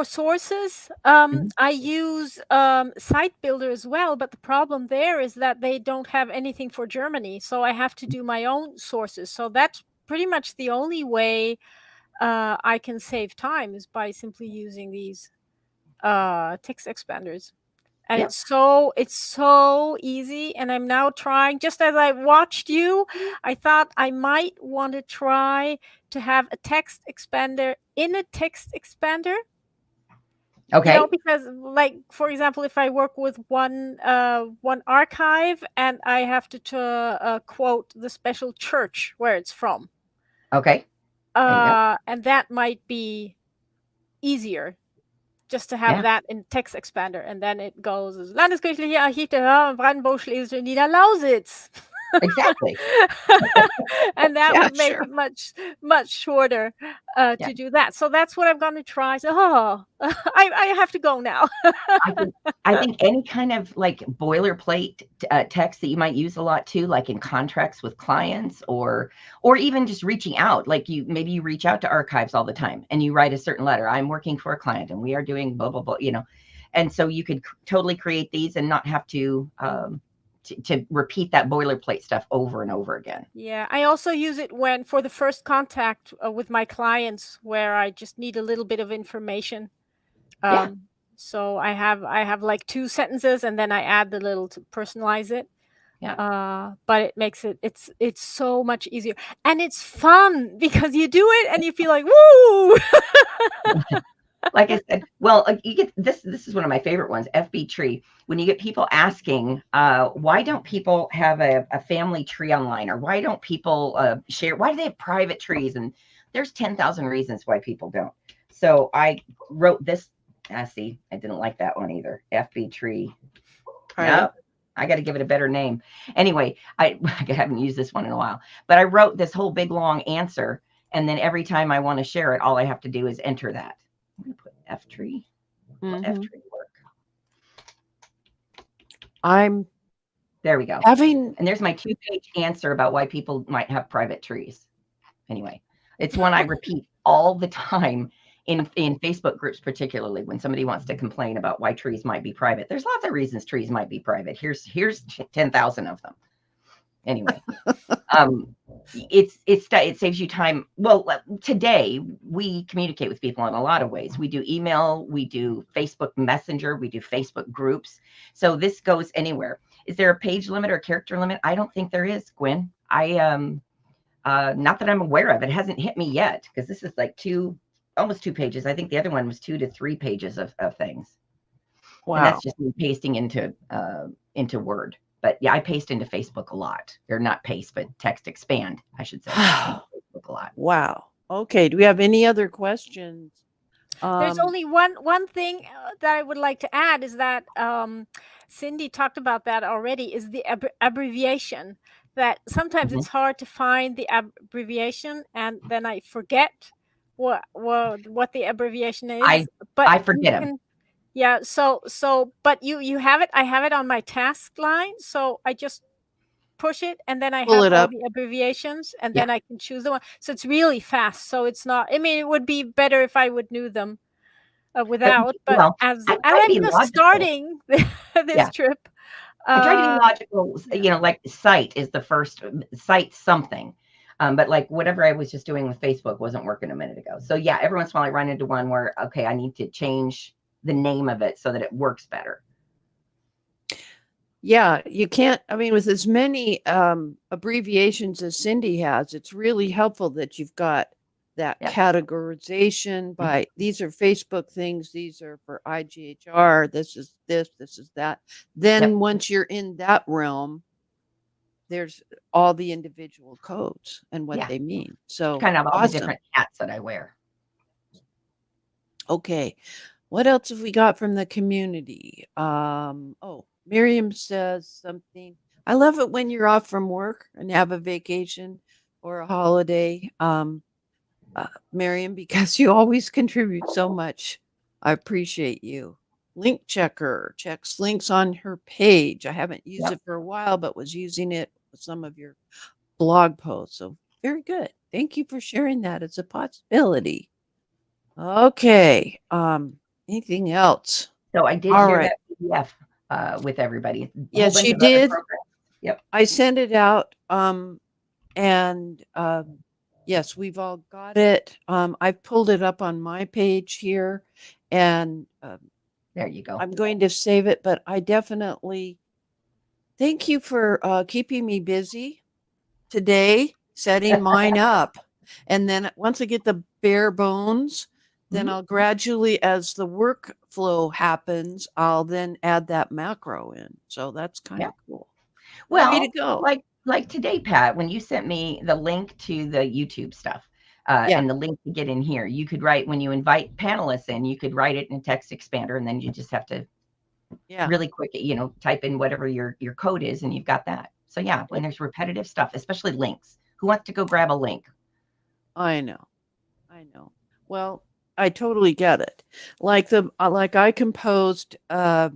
sources. I use Site Builder as well, but the problem there is that they don't have anything for Germany, so I have to do my own sources. So that's pretty much the only way I can save time is by simply using these text expanders. And Yep. it's so easy. And I'm now trying, just as I watched you, I thought I might want to try to have a text expander in a text expander. Okay. You know, because like, for example, if I work with one archive and I have to quote the special church where it's from. Okay. And that might be easier. Just to have that in text expander, and then it goes Landeskirchliche Archiv der Brandenburg-Schlesische Niederlausitz. Exactly. And that would make it much shorter to do that. So that's what I'm going to try. So I have to go now. I think any kind of like boilerplate text that you might use a lot too, like in contracts with clients, or even just reaching out. Like maybe you reach out to archives all the time and you write a certain letter. I'm working for a client and we are doing blah blah blah. You know, and so you could totally create these and not have to repeat that boilerplate stuff over and over again. Yeah, I also use it for the first contact with my clients where I just need a little bit of information. So I have like 2 sentences and then I add the little to personalize it. Yeah. But it makes it's so much easier, and it's fun because you do it and you feel like woo. Like I said, well, you get this is one of my favorite ones, FB tree. When you get people asking, why don't people have a family tree online, or why don't people share? Why do they have private trees? And there's 10,000 reasons why people don't. So I wrote this. See, I didn't like that one either. FB tree. Nope. I got to give it a better name. Anyway, I haven't used this one in a while, but I wrote this whole big long answer, and then every time I want to share it, all I have to do is enter that. I'm going to put F tree. F tree work. There we go. And there's my 2-page answer about why people might have private trees. Anyway, it's one I repeat all the time in Facebook groups, particularly when somebody wants to complain about why trees might be private. There's lots of reasons trees might be private. Here's 10,000 of them. Anyway, it saves you time. Well, today we communicate with people in a lot of ways. We do email, we do Facebook Messenger, we do Facebook groups. So this goes anywhere. Is there a page limit or character limit? I don't think there is, Gwen. Not that I'm aware of. It hasn't hit me yet, because this is like almost 2 pages. I think the other one was 2 to 3 pages of things. Wow. And that's just me pasting into Word. But yeah, I paste into Facebook a lot. Or not paste, but text expand, I should say. Facebook a lot. Wow. Okay. Do we have any other questions? There's only one thing that I would like to add is that Cyndi talked about that already, is the abbreviation. That sometimes it's hard to find the abbreviation, and then I forget what the abbreviation is. I forget them. Yeah, but you have it. I have it on my task line, so I just push it, and then I have all the abbreviations, and then I can choose the one. So it's really fast. So it's not. I mean, it would be better if I would know them without. But as I'm just starting this trip, I try to be logical. You know, like site is the first site something. But like whatever I was just doing with Facebook wasn't working a minute ago. So yeah, every once in a while I run into one where, okay, I need to change the name of it so that it works better. Yeah, you can't, I mean, with as many abbreviations as Cyndi has, it's really helpful that you've got that Yep. categorization by these are Facebook things, these are for IGHR, this is that. Then Yep. once you're in that realm, there's all the individual codes and what Yeah. they mean. So Kind of all the awesome. different hats that I wear. Okay. What else have we got from the community? Oh, Miriam says something. I love it when you're off from work and have a vacation or a holiday, Miriam, because you always contribute so much. I appreciate you. Link checker checks links on her page. I haven't used Yep. it for a while, but was using it with some of your blog posts. So very good. Thank you for sharing that. It's a possibility. Okay. Anything else? So I did All share right. that PDF with everybody. A whole Yes, bunch you of other did. programs. Yep. I sent it out. And yes, we've all got it. I've pulled it up on my page here, and There you go. I'm going to save it. But I definitely thank you for keeping me busy today, setting mine up. And then once I get the bare bones, then I'll gradually, as the workflow happens, I'll then add that macro in. So that's kind of cool. Way to Well, go. like today, Pat, when you sent me the link to the YouTube stuff Yeah. and the link to get in here, you could write, when you invite panelists in, you could write it in a text expander, and then you just have to really quick, type in whatever your code is, and you've got that. So yeah, when there's repetitive stuff, especially links, who wants to go grab a link? I know. Well, I totally get it. Like I composed a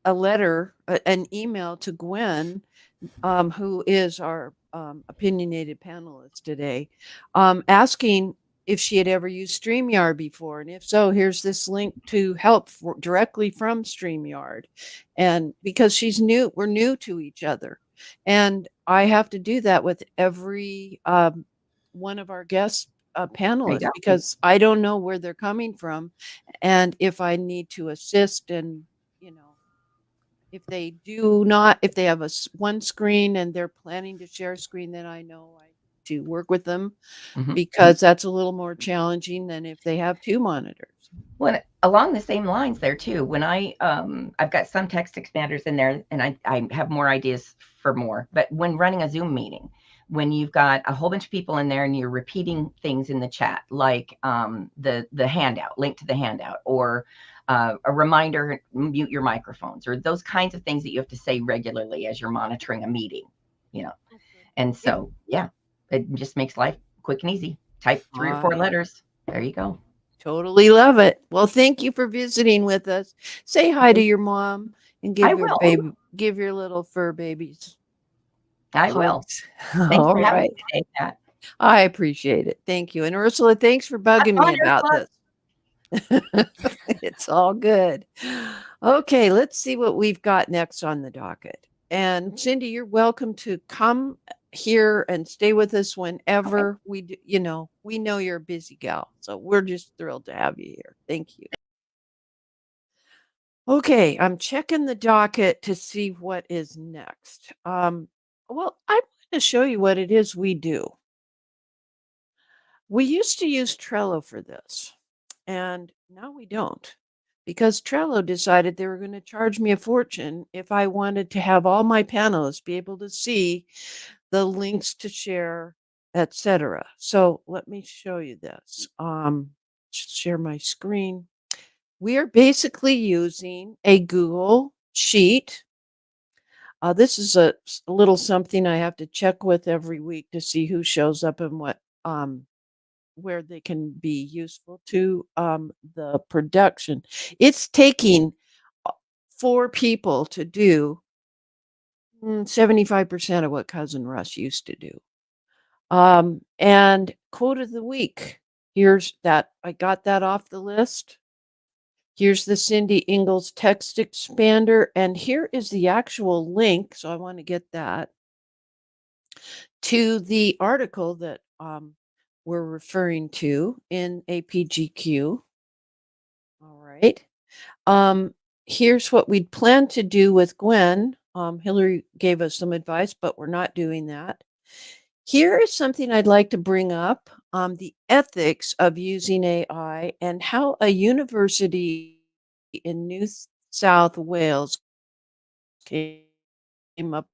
letter, an email to Gwen, who is our opinionated panelist today, asking if she had ever used StreamYard before. And if so, here's this link to help directly from StreamYard. And because we're new to each other. And I have to do that with every one of our guest panelists because I don't know where they're coming from. And if I need to assist and, if they have one screen and they're planning to share a screen, then I know I to work with them because that's a little more challenging than if they have two monitors. Well, along the same lines there too, when I've got some text expanders in there, and I have more ideas for more, but when running a Zoom meeting, when you've got a whole bunch of people in there and you're repeating things in the chat, like the handout, link to the handout, or a reminder, mute your microphones, or those kinds of things that you have to say regularly as you're monitoring a meeting, And so, yeah, it just makes life quick and easy. Type 3 or 4 letters. There you go. Totally love it. Well, thank you for visiting with us. Say hi to your mom and give your little fur babies. I will. Thanks All for having right. me today, Pat. I appreciate it. Thank you. And Ursula, thanks for bugging me about this. It's all good. Okay, let's see what we've got next on the docket. And Cyndi, you're welcome to come here and stay with us whenever we do, we know you're a busy gal. So we're just thrilled to have you here. Thank you. Okay, I'm checking the docket to see what is next. Well, I'm going to show you what it is we do. We used to use Trello for this, and now we don't, because Trello decided they were going to charge me a fortune if I wanted to have all my panelists be able to see the links to share, etc. So let me show you this. Share my screen. We are basically using a Google Sheet. This is a little something I have to check with every week to see who shows up and what where they can be useful to the production. It's taking 4 people to do 75% of what Cousin Russ used to do. And quote of the week. Here's that. I got that off the list. Here's the Cyndi Ingle's text expander. And here is the actual link. So I want to get that to the article that we're referring to in APGQ. All right. Here's what we'd planned to do with Gwen Hillary gave us some advice, but we're not doing that. Here is something I'd like to bring up, the ethics of using AI and how a university in New South Wales came up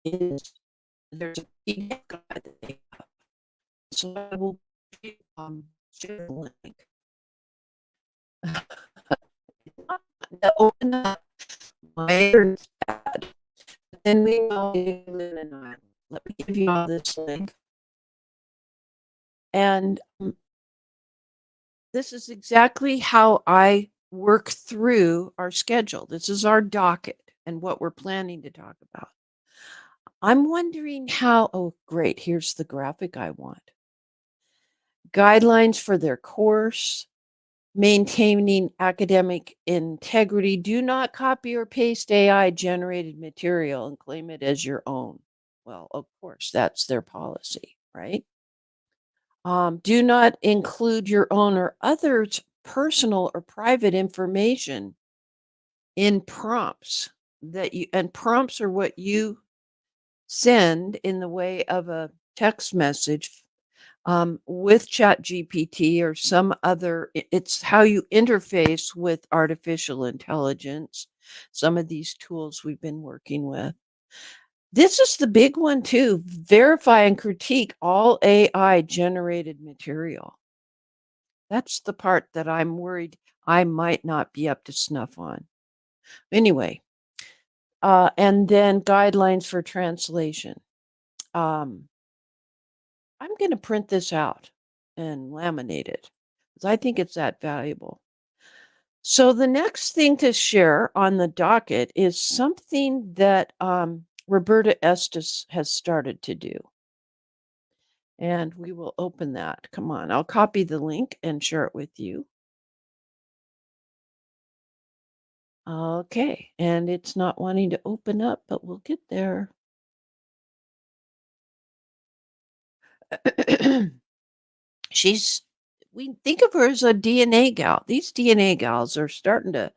is there's a PDF guide that they have. So I will share the link. Open up my internet's bad. Then we know you live in an island. Let me give you all this link. And this is exactly how I work through our schedule. This is our docket and what we're planning to talk about. I'm wondering how, oh, great, here's the graphic I want. Guidelines for their course, maintaining academic integrity. Do not copy or paste AI generated material and claim it as your own. Well, of course, that's their policy, right? Do not include your own or others' personal or private information in prompts and prompts are what you send in the way of a text message with ChatGPT or some other. It's how you interface with artificial intelligence. Some of these tools we've been working with. This is the big one too. Verify and critique all AI generated material. That's the part that I'm worried I might not be up to snuff on. Anyway, and then guidelines for translation. I'm going to print this out and laminate it because I think it's that valuable. So the next thing to share on the docket is something that Roberta Estes has started to do. And we will open that. Come on, I'll copy the link and share it with you. Okay, and it's not wanting to open up, but we'll get there. We think of her as a DNA gal. These DNA gals are starting to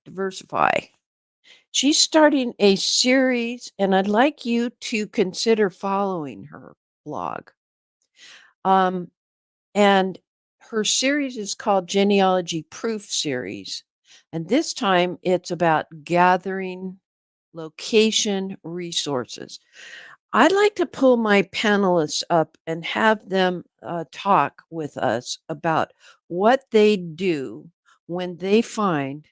diversify. She's starting a series, and I'd like you to consider following her blog. And her series is called Genealogy Proof Series. And this time it's about gathering location resources. I'd like to pull my panelists up and have them talk with us about what they do when they find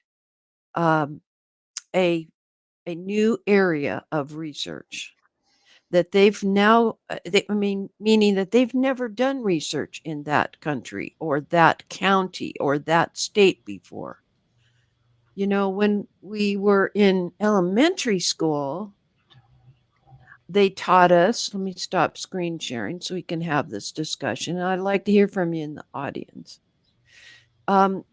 a new area of research that they've now, meaning that they've never done research in that country or that county or that state before. You know, when we were in elementary school, they taught us, let me stop screen sharing so we can have this discussion. And I'd like to hear from you in the audience. When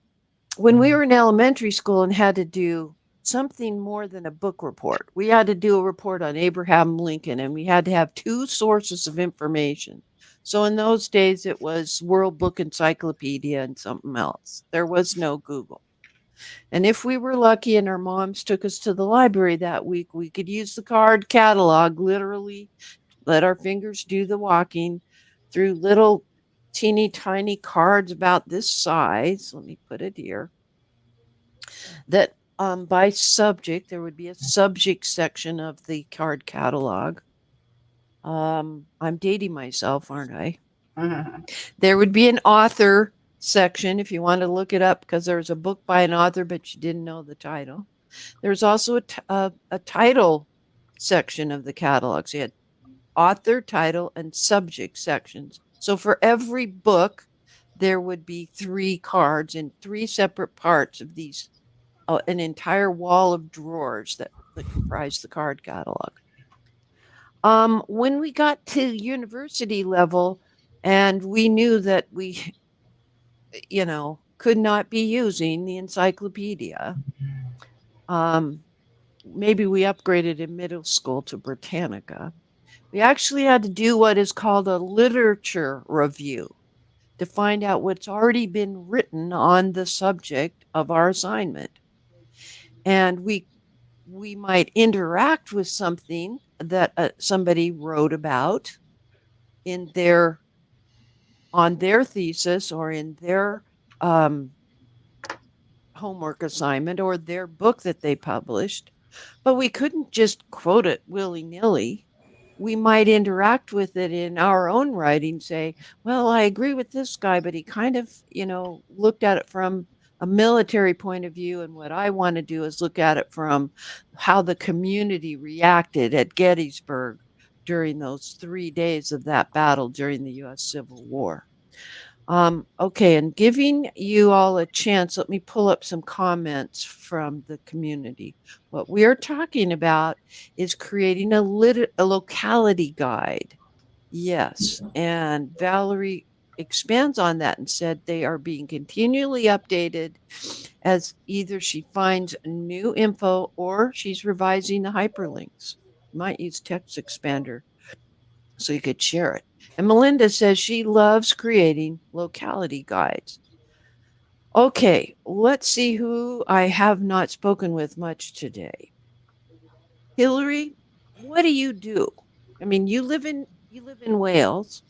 we were in elementary school and had to do something more than a book report, we had to do a report on Abraham Lincoln, and we had to have two sources of information. So in those days, it was World Book Encyclopedia and something else. There was no Google. And if we were lucky and our moms took us to the library that week, we could use the card catalog, literally let our fingers do the walking through little teeny tiny cards about this size. Let me put it here. That by subject, there would be a subject section of the card catalog. I'm dating myself, aren't I? There would be an author section if you want to look it up because there's a book by an author, but you didn't know the title. There's also a title section of the catalog. So you had author, title, and subject sections. So for every book, there would be 3 cards in 3 separate parts of these, an entire wall of drawers that comprise the card catalog. When we got to university level and we knew that we, could not be using the encyclopedia, maybe we upgraded in middle school to Britannica. We actually had to do what is called a literature review to find out what's already been written on the subject of our assignment. And we might interact with something that somebody wrote about in their on their thesis or in their um, homework assignment or their book that they published, but we couldn't just quote it willy-nilly. We might interact with it in our own writing, say, well, I agree with this guy, but he kind of, looked at it from a military point of view. And what I want to do is look at it from how the community reacted at Gettysburg during those 3 days of that battle during the US Civil War. Okay, and giving you all a chance, let me pull up some comments from the community. What we are talking about is creating a locality guide. Yes, and Valerie expands on that and said they are being continually updated as either she finds new info or she's revising the hyperlinks. Might use text expander so you could share it. And Melinda says she loves creating locality guides. Okay, let's see who I have not spoken with much today. Hillary, what do you do? I mean, you live in Wales,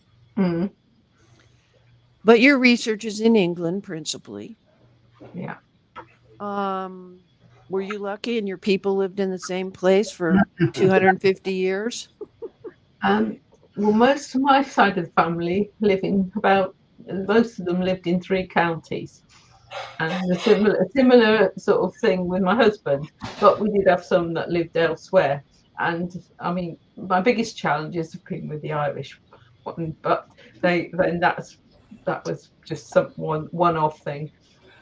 but your research is in England principally. Yeah. Were you lucky and your people lived in the same place for 250 years? Well, most of my side of the family most of them lived in 3 counties, and a similar sort of thing with my husband. But we did have some that lived elsewhere. And I mean, my biggest challenge is been with the Irish one, but that was just some one-off thing.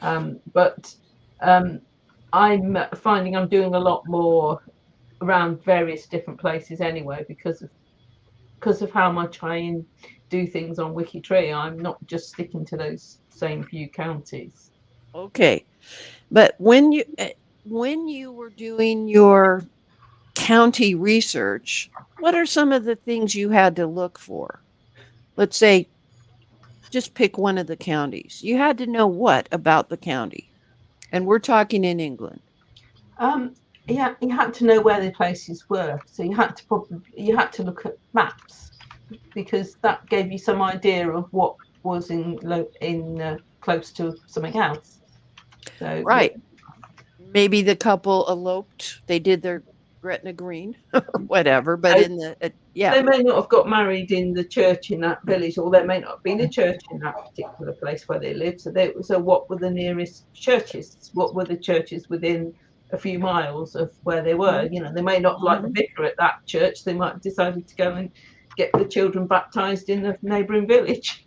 But I'm finding I'm doing a lot more around various different places anyway because of how much I do things on Wikitree. I'm not just sticking to those same few counties. Okay, but when you were doing your county research, what are some of the things you had to look for? Let's say, just pick one of the counties. You had to know what about the county, and we're talking in England. Yeah, you had to know where the places were, so you had to look at maps because that gave you some idea of what was in close to something else. So right, maybe the couple eloped, they did their Gretna Green or whatever, but in the they may not have got married in the church in that village, or there may not have been a church in that particular place where they lived. So what were the nearest churches? What were the churches within a few miles of where they were? They may not like the vicar at that church. They might have decided to go and get the children baptized in the neighboring village.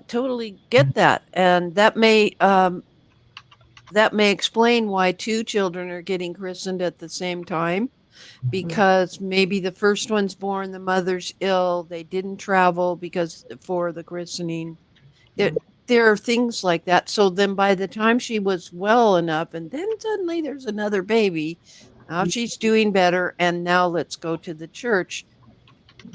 Totally get that, and that may explain why 2 children are getting christened at the same time, because maybe the first one's born, the mother's ill, they didn't travel because for the christening. There are things like that. So then by the time she was well enough, and then suddenly there's another baby, now she's doing better, and now let's go to the church.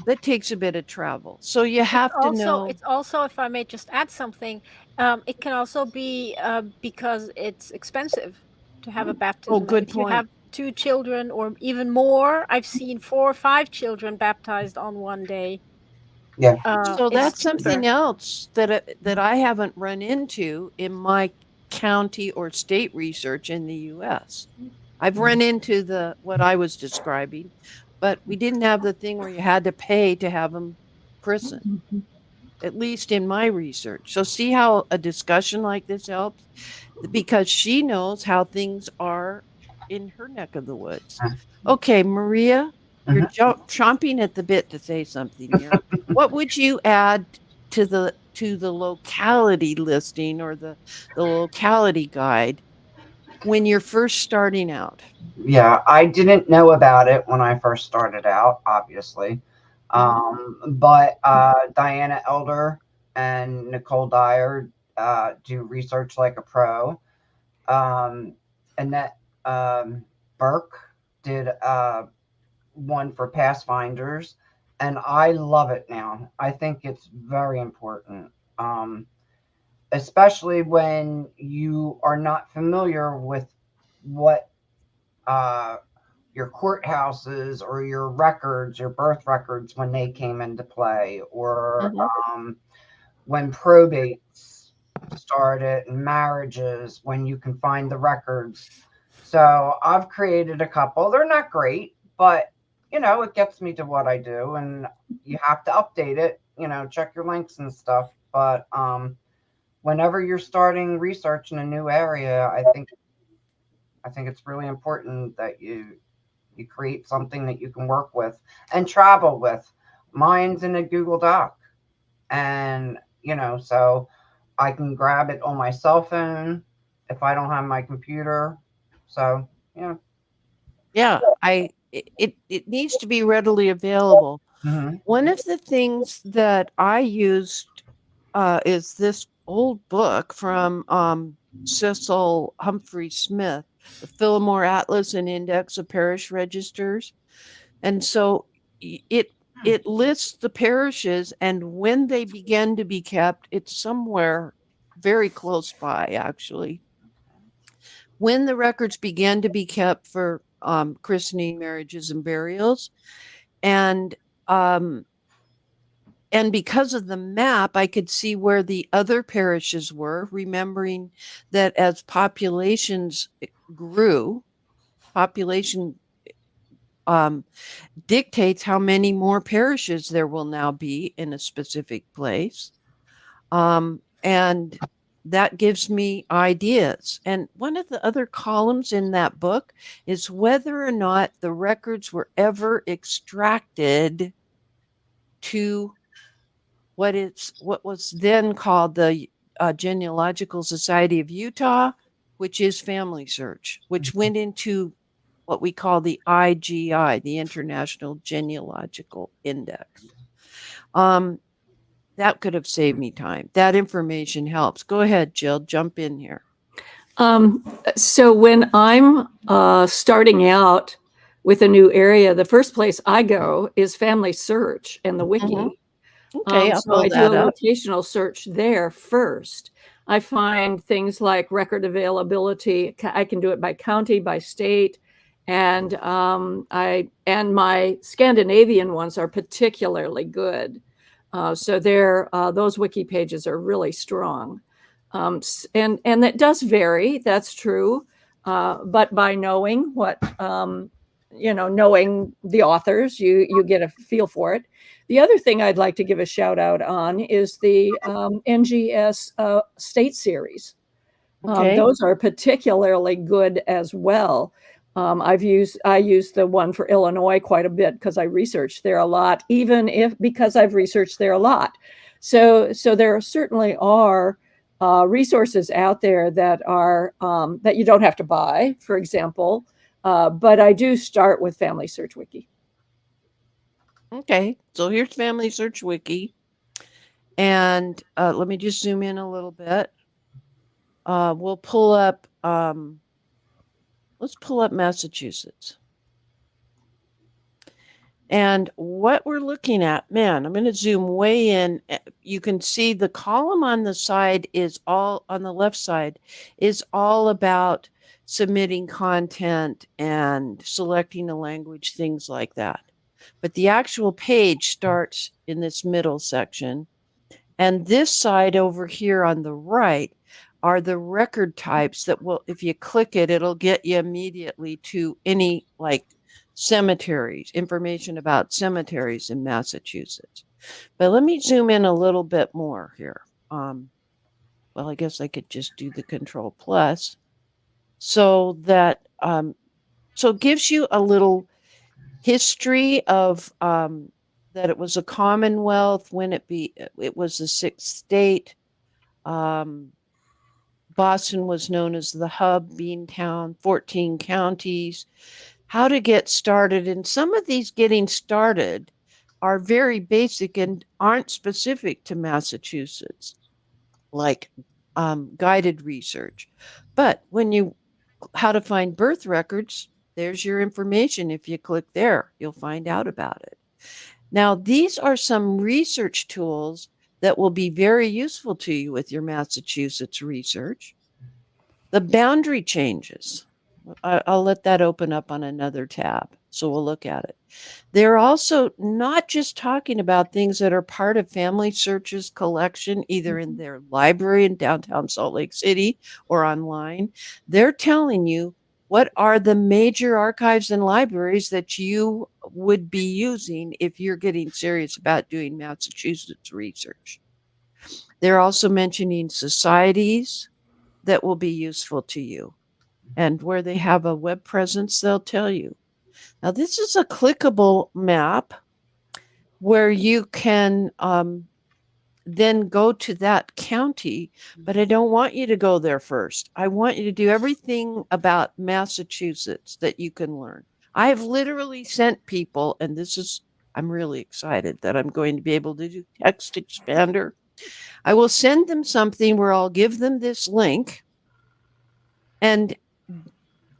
That takes a bit of travel. So you have to know. It's also, if I may just add something, it can also be because it's expensive to have a baptism. good If you point. have 2 children or even more, I've seen 4 or 5 children baptized on one day. Yeah. So It's that's cheaper. something else that I haven't run into in my county or state research in the US. I've run into what I was describing, but we didn't have the thing where you had to pay to have them christened, at least in my research. So see how a discussion like this helps? Because she knows how things are in her neck of the woods. Okay, Maria, you're chomping at the bit to say something here. What would you add to the locality listing or the locality guide when you're first starting out? Yeah, I didn't know about it when I first started out, obviously. But Diana Elder and Nicole Dyer do research like a pro. Annette Burke did one for Pathfinders, and I love it now. I think it's very important, especially when you are not familiar with what your courthouses or your records, your birth records, when they came into play, or when probates started and marriages, when you can find the records. So I've created a couple. They're not great, but it gets me to what I do, and you have to update it, check your links and stuff. But whenever you're starting research in a new area, I think it's really important that you create something that you can work with and travel with. Mine's in a Google Doc, and so I can grab it on my cell phone if I don't have my computer. So Yeah, it needs to be readily available. One of the things that I used is this old book from Cecil Humphrey Smith, the Fillmore Atlas and Index of Parish Registers. And so it lists the parishes and when they began to be kept. It's somewhere very close by, actually. When the records began to be kept for christening, marriages, and burials, and because of the map, I could see where the other parishes were, remembering that as populations grew, population dictates how many more parishes there will now be in a specific place. And that gives me ideas. And one of the other columns in that book is whether or not the records were ever extracted to what was then called the Genealogical Society of Utah, which is Family Search, which went into what we call the IGI, the International Genealogical Index. That could have saved me time. That information helps. Go ahead, Jill, jump in here. So when I'm starting out with a new area, the first place I go is Family Search and the Wiki. Okay, I'll so I pull do a that up. rotational search there first. I find things like record availability. I can do it by county, by state, and my Scandinavian ones are particularly good. So those wiki pages are really strong, and that does vary. That's true, but by knowing knowing the authors, you get a feel for it. The other thing I'd like to give a shout out on is the NGS state series. Okay. Those are particularly good as well. I use the one for Illinois quite a bit because I researched there a lot, because I've researched there a lot. So there certainly are resources out there that are that you don't have to buy, for example. But I do start with Family Search Wiki. Okay, so here's Family Search Wiki. And let me just zoom in a little bit. We'll pull up, let's pull up Massachusetts. And what we're looking at, man, I'm going to zoom way in. You can see the column on the side on the left side is all about submitting content and selecting a language, things like that. But the actual page starts in this middle section. And this side over here on the right are the record types that will, if you click it, it'll get you immediately to any cemeteries, information about cemeteries in Massachusetts. But let me zoom in a little bit more here. Well, I guess I could just do the Control Plus, so that so it gives you a little history of that it was a Commonwealth when it was the sixth state. Boston was known as the hub, Beantown, 14 counties. How to get started. And some of these getting started are very basic and aren't specific to Massachusetts, like guided research. But how to find birth records, there's your information. If you click there, you'll find out about it. Now, these are some research tools that will be very useful to you with your Massachusetts research. The boundary changes. I'll let that open up on another tab, so we'll look at it. They're also not just talking about things that are part of Family Search's collection, either in their library in downtown Salt Lake City or online. They're telling you what are the major archives and libraries that you would be using if you're getting serious about doing Massachusetts research. They're also mentioning societies that will be useful to you. And where they have a web presence, they'll tell you. Now, this is a clickable map where you can then go to that county, but I don't want you to go there first. I want you to do everything about Massachusetts that you can learn. I have literally sent people, and I'm really excited that I'm going to be able to do text expander. I will send them something where I'll give them this link and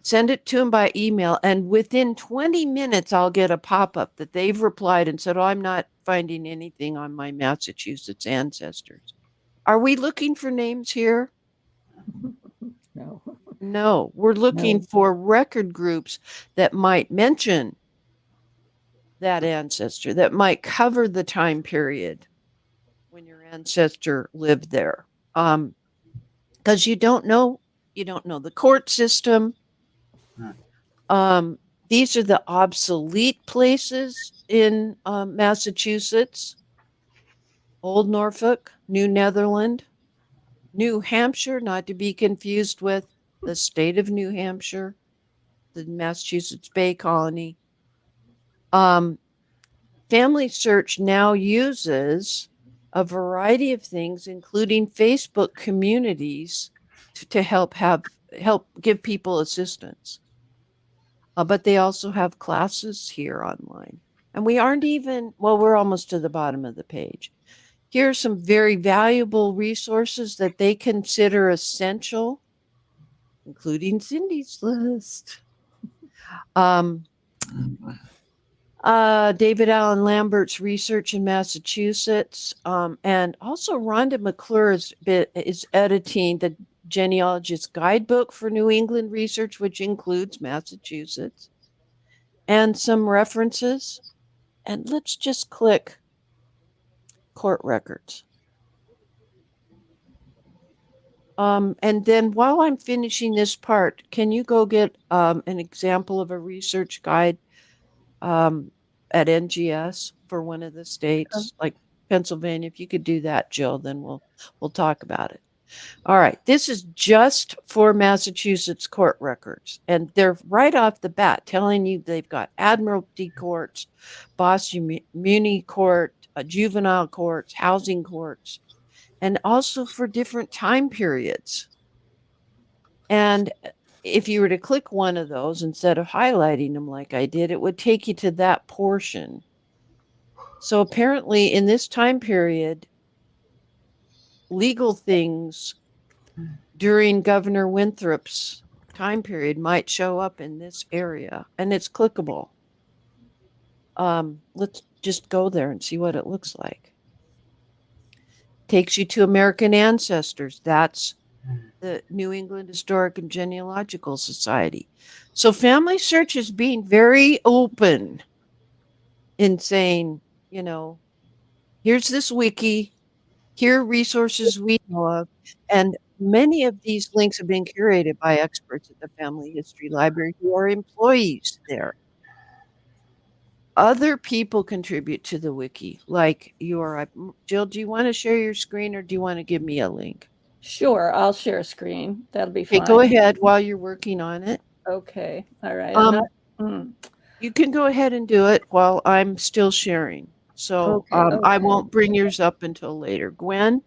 send it to them by email. And within 20 minutes, I'll get a pop-up that they've replied and said, oh, I'm not finding anything on my Massachusetts ancestors. Are we looking for names here? No. No, we're looking for record groups that might mention that ancestor, that might cover the time period when your ancestor lived there. Because you don't know the court system. These are the obsolete places in Massachusetts: Old Norfolk, New Netherland, New Hampshire, not to be confused with the state of New Hampshire, the Massachusetts Bay Colony. Family Search now uses a variety of things, including Facebook communities, to help give people assistance. But they also have classes here online. And we aren't even, well, we're almost to the bottom of the page. Here are some very valuable resources that they consider essential, including Cyndi's list. David Allen Lambert's research in Massachusetts, and also Rhonda McClure is editing the Genealogist Guidebook for New England Research, which includes Massachusetts, and some references. And let's just click court records. And then while I'm finishing this part, can you go get an example of a research guide at NGS for one of the states, like Pennsylvania? If you could do that, Jill, then we'll talk about it. All right, this is just for Massachusetts court records, and they're right off the bat telling you they've got admiralty courts, Boston Muni Court, juvenile courts, housing courts, and also for different time periods. And if you were to click one of those instead of highlighting them like I did, it would take you to that portion. So apparently in this time period, legal things during Governor Winthrop's time period might show up in this area, and it's clickable. Let's just go there and see what it looks like. Takes you to American Ancestors. That's the New England Historic and Genealogical Society. So Family Search is being very open in saying, here's this wiki, here are resources we know of, and many of these links have been curated by experts at the Family History Library who are employees there. Other people contribute to the wiki, like Jill, do you want to share your screen or do you want to give me a link? Sure, I'll share a screen. That'll be fine. Okay, go ahead while you're working on it. Okay, all right. You can go ahead and do it while I'm still sharing. So I won't bring yours up until later. Gwen,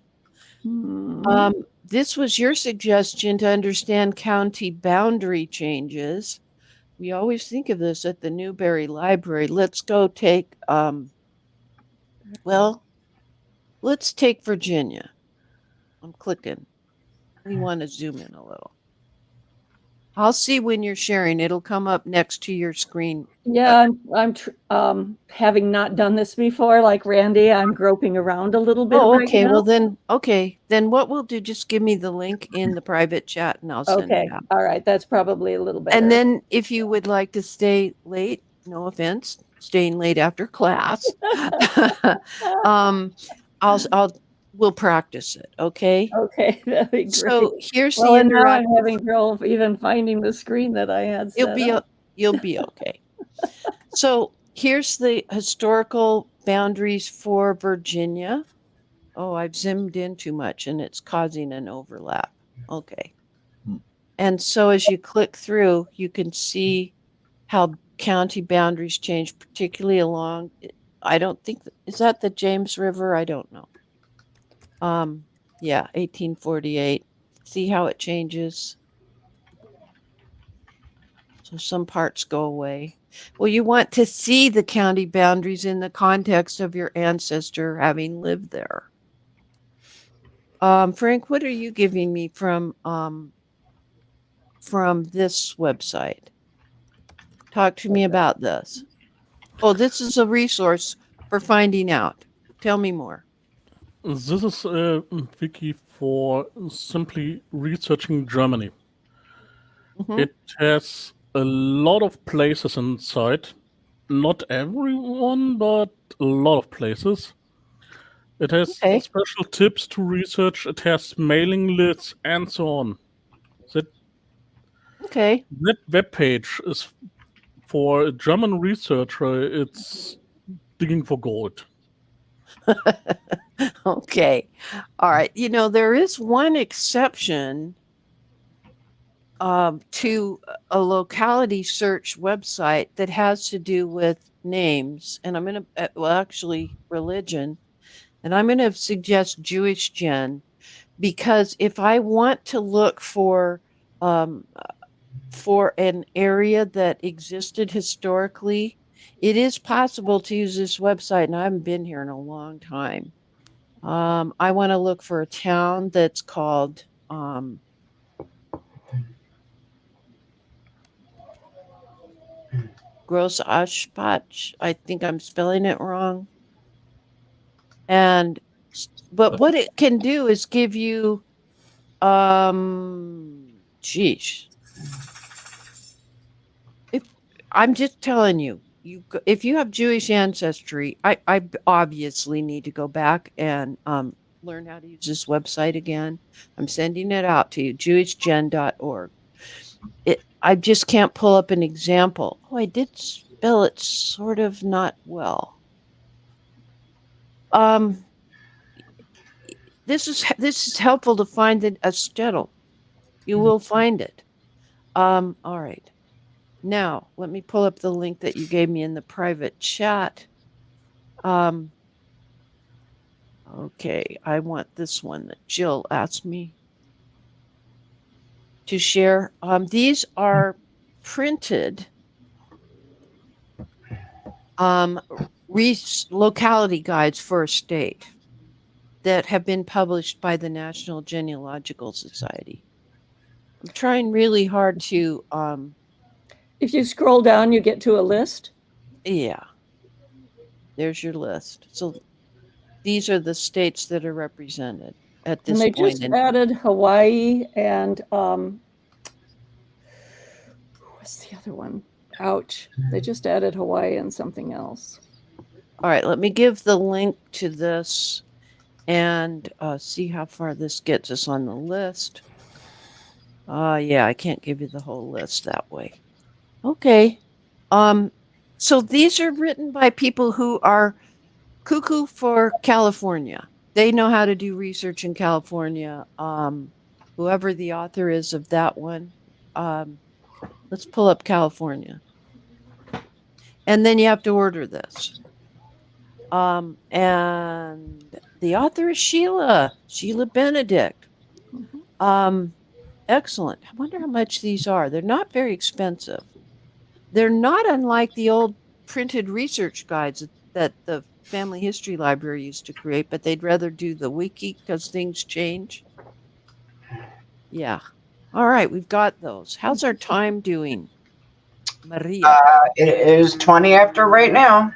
this was your suggestion to understand county boundary changes. We always think of this at the Newberry Library. Let's go take, let's take Virginia. I'm clicking. We want to zoom in a little. I'll see when you're sharing. It'll come up next to your screen. Yeah, I'm having not done this before, like Randy, I'm groping around a little bit Oh, right okay. now. Well, then what we'll do, just give me the link in the private chat and I'll send Okay, it out. all right, that's probably a little better. And then if you would like to stay late, no offense, staying late after class, we'll practice it. Okay. Okay, that'd be great. So here's Well, the and now I'm interactive. having trouble even finding the screen that I had set up. You'll be okay. So here's the historical boundaries for Virginia. Oh, I've zoomed in too much and it's causing an overlap. Okay. And so as you click through, you can see how county boundaries change, particularly along, I don't think, is that the James River? I don't know. Yeah, 1848. See how it changes? So some parts go away. Well, you want to see the county boundaries in the context of your ancestor having lived there. Frank, what are you giving me from this website? Talk to me about this. Oh, this is a resource for finding out. Tell me more. This is a wiki for simply researching Germany. Mhm. It has a lot of places inside. Not everyone, but a lot of places. It has Okay. special tips to research. It has mailing lists and so on. Okay. That web page is for a German researcher. It's digging for gold. Okay. All right. You know, there is one exception to a locality search website that has to do with names. And I'm going to, well, actually, religion. And I'm going to suggest Jewish Gen because if I want to look for an area that existed historically, it is possible to use this website, and I haven't been here in a long time. I want to look for a town that's called Gross Ashbach. I think I'm spelling it wrong. But what it can do is give you, geez. If I'm just telling you, if you have Jewish ancestry, I obviously need to go back and learn how to use this website again. I'm sending it out to you, jewishgen.org. I just can't pull up an example. Oh, I did spell it sort of not well. This is helpful to find a shtetl. You will find it. All right. Now, let me pull up the link that you gave me in the private chat. Okay, I want this one that Jill asked me to share. These are printed locality guides for a state that have been published by the National Genealogical Society. I'm trying really hard to If you scroll down, you get to a list. Yeah. There's your list. So these are the states that are represented at this And they point. just added Hawaii and what's the other one? Ouch. They just added Hawaii and something else. All right, let me give the link to this and see how far this gets us on the list. Yeah, I can't give you the whole list that way. Okay. So these are written by people who are cuckoo for California. They know how to do research in California. Whoever the author is of that one, let's pull up California. And then you have to order this. And the author is Sheila Benedict. Excellent. I wonder how much these are. They're not very expensive. They're not unlike the old printed research guides that the Family History Library used to create, but they'd rather do the wiki because things change. Yeah. All right, we've got those. How's our time doing, Maria? It is 20 after right now.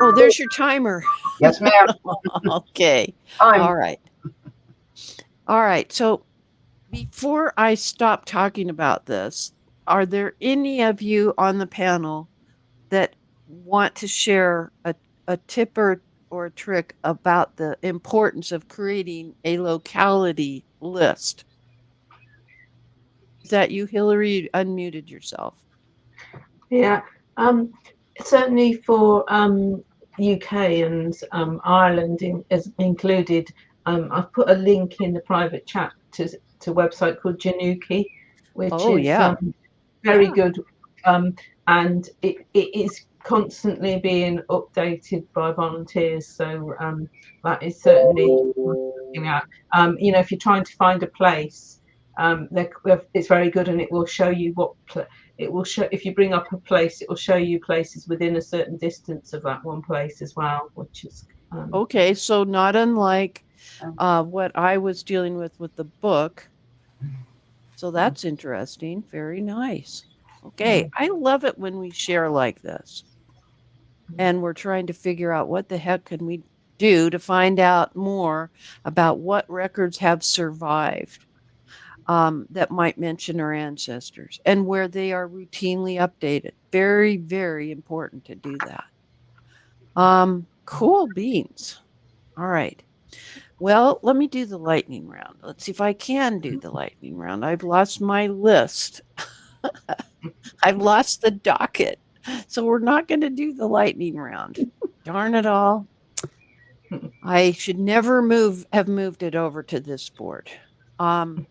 Oh, there's your timer. Yes, ma'am. Okay. Time. All right. All right. So before I stop talking about this, are there any of you on the panel that want to share a tip or a trick about the importance of creating a locality list? Is that you, Hillary? You unmuted yourself. Yeah, certainly for UK and Ireland is included. I've put a link in the private chat to a website called Genealogical, which Oh, is yeah. very Yeah. good, and it is constantly being updated by volunteers. So that is certainly worth looking at. You know, if you're trying to find a place, it's very good, and it will show you what. It will show if you bring up a place, it will show you places within a certain distance of that one place as well, which is Okay, so not unlike what I was dealing with the book. So that's interesting. Very nice. Okay, I love it when we share like this. And we're trying to figure out what the heck can we do to find out more about what records have survived that might mention our ancestors and where they are routinely updated. Very, very important to do that. Cool beans. All right. Well, let me do the lightning round. Let's see if I can do the lightning round. I've lost my list. I've lost the docket. So we're not going to do the lightning round. Darn it all. I should never have moved it over to this board. All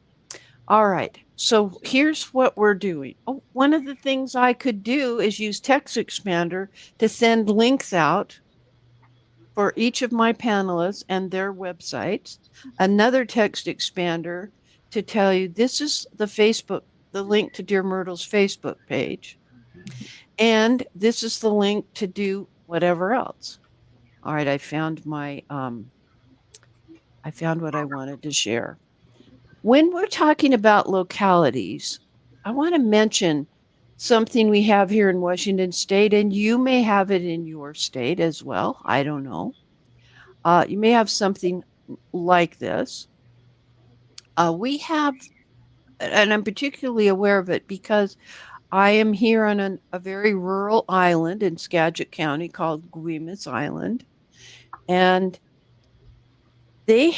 right. So here's what we're doing. Oh, one of the things I could do is use Text Expander to send links out for each of my panelists and their websites. Another text expander to tell you this is the link to Dear Myrtle's Facebook page. And this is the link to do whatever else. All right, I found what I wanted to share. When we're talking about localities, I want to mention something we have here in Washington State, and you may have it in your state as well. I don't know. You may have something like this. We have, and I'm particularly aware of it because I am here on a very rural island in Skagit County called Guimas Island. And the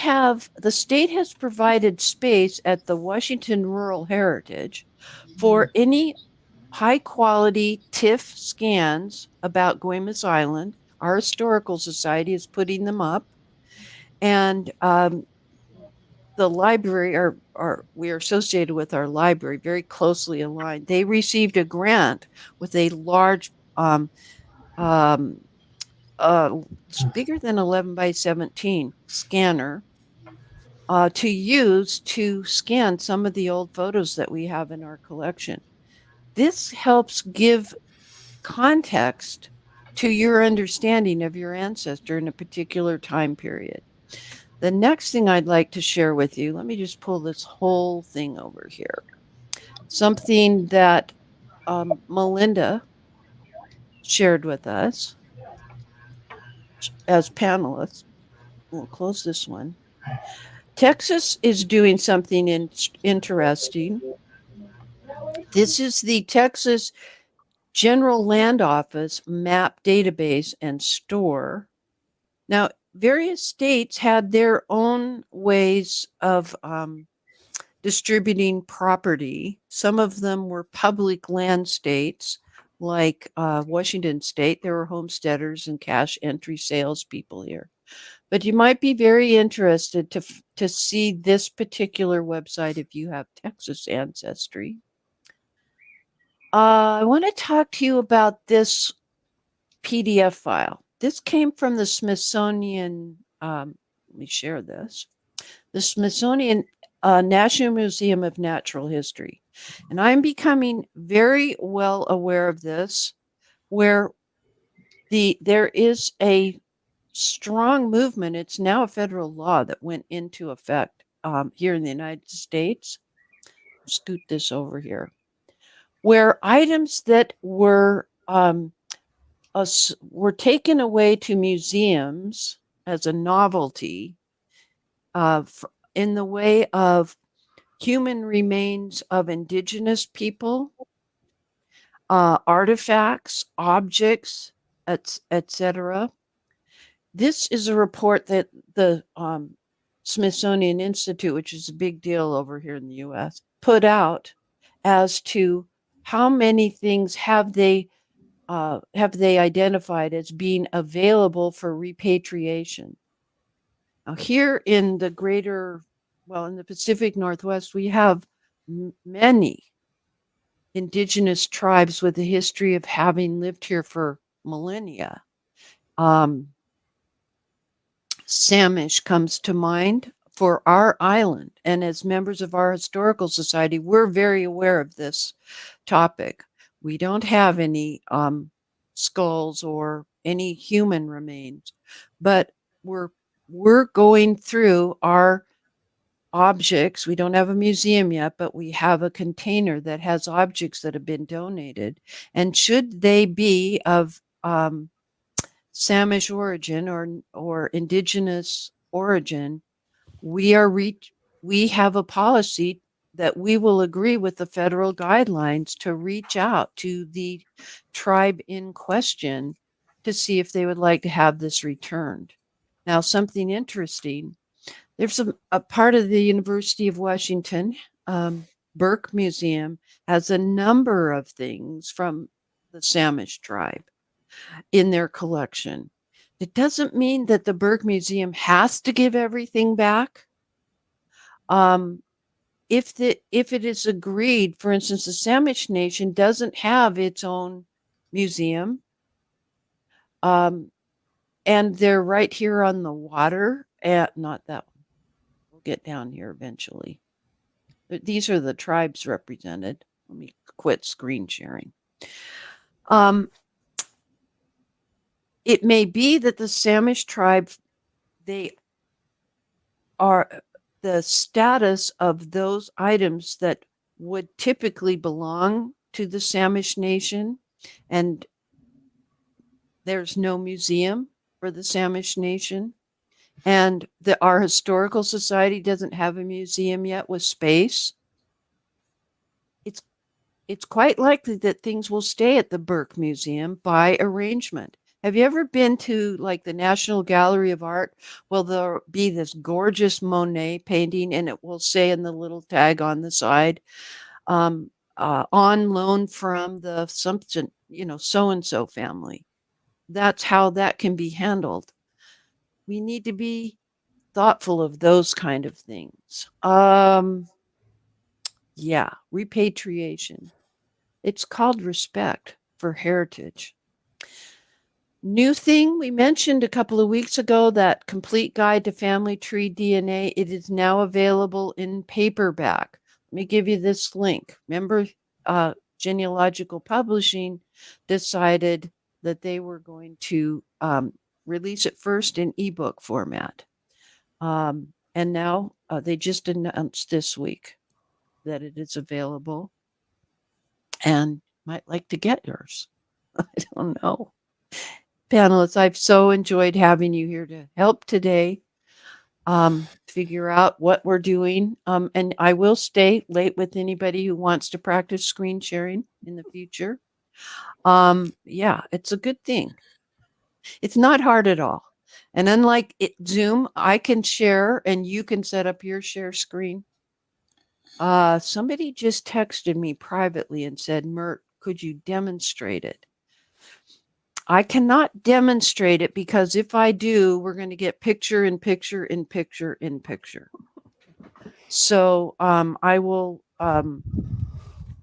state has provided space at the Washington Rural Heritage for any high quality TIFF scans about Guimas Island. Our historical society is putting them up. And the library, or we are associated with our library, very closely aligned. They received a grant with a large, it's bigger than 11 by 17 scanner to use to scan some of the old photos that we have in our collection. This helps give context to your understanding of your ancestor in a particular time period. The next thing I'd like to share with you, let me just pull this whole thing over here. Something that Melinda shared with us as panelists. We'll close this one. Texas is doing something interesting. This is the Texas General Land Office map database and store. Now, various states had their own ways of distributing property. Some of them were public land states, like Washington State. There were homesteaders and cash entry salespeople here. But you might be very interested to see this particular website if you have Texas ancestry. I want to talk to you about this PDF file. This came from the Smithsonian. Let me share this. The Smithsonian National Museum of Natural History. And I'm becoming very well aware of this, where there is a strong movement. It's now a federal law that went into effect here in the United States scoot this over here, where items that were taken away to museums as a novelty in the way of human remains of indigenous people, artifacts, objects, etc. This is a report that the Smithsonian Institute, which is a big deal over here in the U.S., put out as to how many things have they identified as being available for repatriation. Now, here in the in the Pacific Northwest, we have many indigenous tribes with a history of having lived here for millennia. Samish comes to mind for our island, and as members of our historical society, we're very aware of this topic. We don't have any skulls or any human remains, but we're going through our objects. We don't have a museum yet, but we have a container that has objects that have been donated, and should they be of Samish origin or indigenous origin, we have a policy that we will agree with the federal guidelines to reach out to the tribe in question to see if they would like to have this returned. Now, something interesting, there's a part of the University of Washington, Burke Museum, has a number of things from the Samish tribe in their collection. It doesn't mean that the Burke Museum has to give everything back. If it is agreed, for instance, the Samish Nation doesn't have its own museum, and they're right here on the water. Not that one. We'll get down here eventually. But these are the tribes represented. Let me quit screen sharing. It may be that the Samish tribe, they are the status of those items that would typically belong to the Samish Nation, and there's no museum for the Samish Nation, and our historical society doesn't have a museum yet with space. It's quite likely that things will stay at the Burke Museum by arrangement. Have you ever been to like the National Gallery of Art? Well, there'll be this gorgeous Monet painting, and it will say in the little tag on the side, on loan from the something, so-and-so family. That's how that can be handled. We need to be thoughtful of those kind of things. Yeah, repatriation. It's called respect for heritage. New thing we mentioned a couple of weeks ago, that complete guide to family tree DNA. It is now available in paperback. Let me give you this link. Remember, Genealogical Publishing decided that they were going to release it first in ebook format. And now they just announced this week that it is available, and might like to get yours. I don't know. Panelists, I've so enjoyed having you here to help today figure out what we're doing. And I will stay late with anybody who wants to practice screen sharing in the future. Yeah, it's a good thing. It's not hard at all. And unlike Zoom, I can share and you can set up your share screen. Somebody just texted me privately and said, Myrt, could you demonstrate it? I cannot demonstrate it because if I do, we're going to get picture in picture in picture in picture. So I will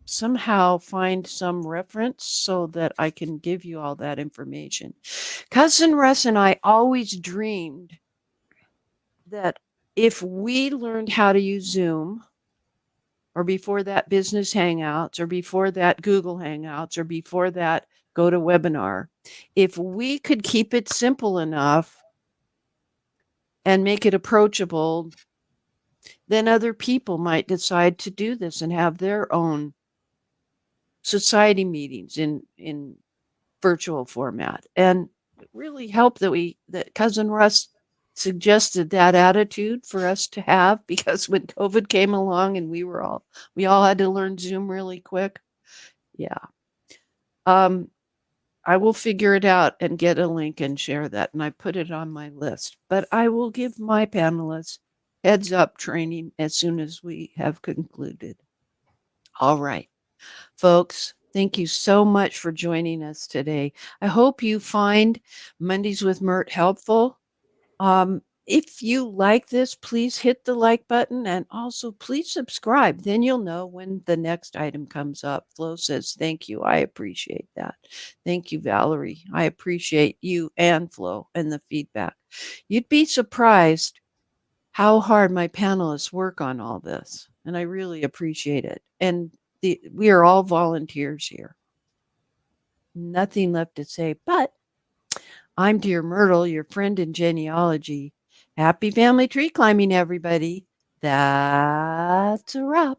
somehow find some reference so that I can give you all that information. Cousin Russ and I always dreamed that if we learned how to use Zoom, or before that Business Hangouts, or before that Google Hangouts, or before that GoToWebinar, if we could keep it simple enough and make it approachable, then other people might decide to do this and have their own society meetings in virtual format. And it really helped that Cousin Russ suggested that attitude for us to have, because when COVID came along and we all had to learn Zoom really quick. Yeah. I will figure it out and get a link and share that, and I put it on my list. But I will give my panelists heads up training as soon as we have concluded. All right, folks, thank you so much for joining us today. I hope you find Mondays with Myrt helpful. If you like this, please hit the like button, and also please subscribe. Then you'll know when the next item comes up. Flo says, thank you. I appreciate that. Thank you, Valerie. I appreciate you and Flo and the feedback. You'd be surprised how hard my panelists work on all this, and I really appreciate it. And we are all volunteers here. Nothing left to say, but I'm Dear Myrtle, your friend in genealogy. Happy family tree climbing, everybody. That's a wrap.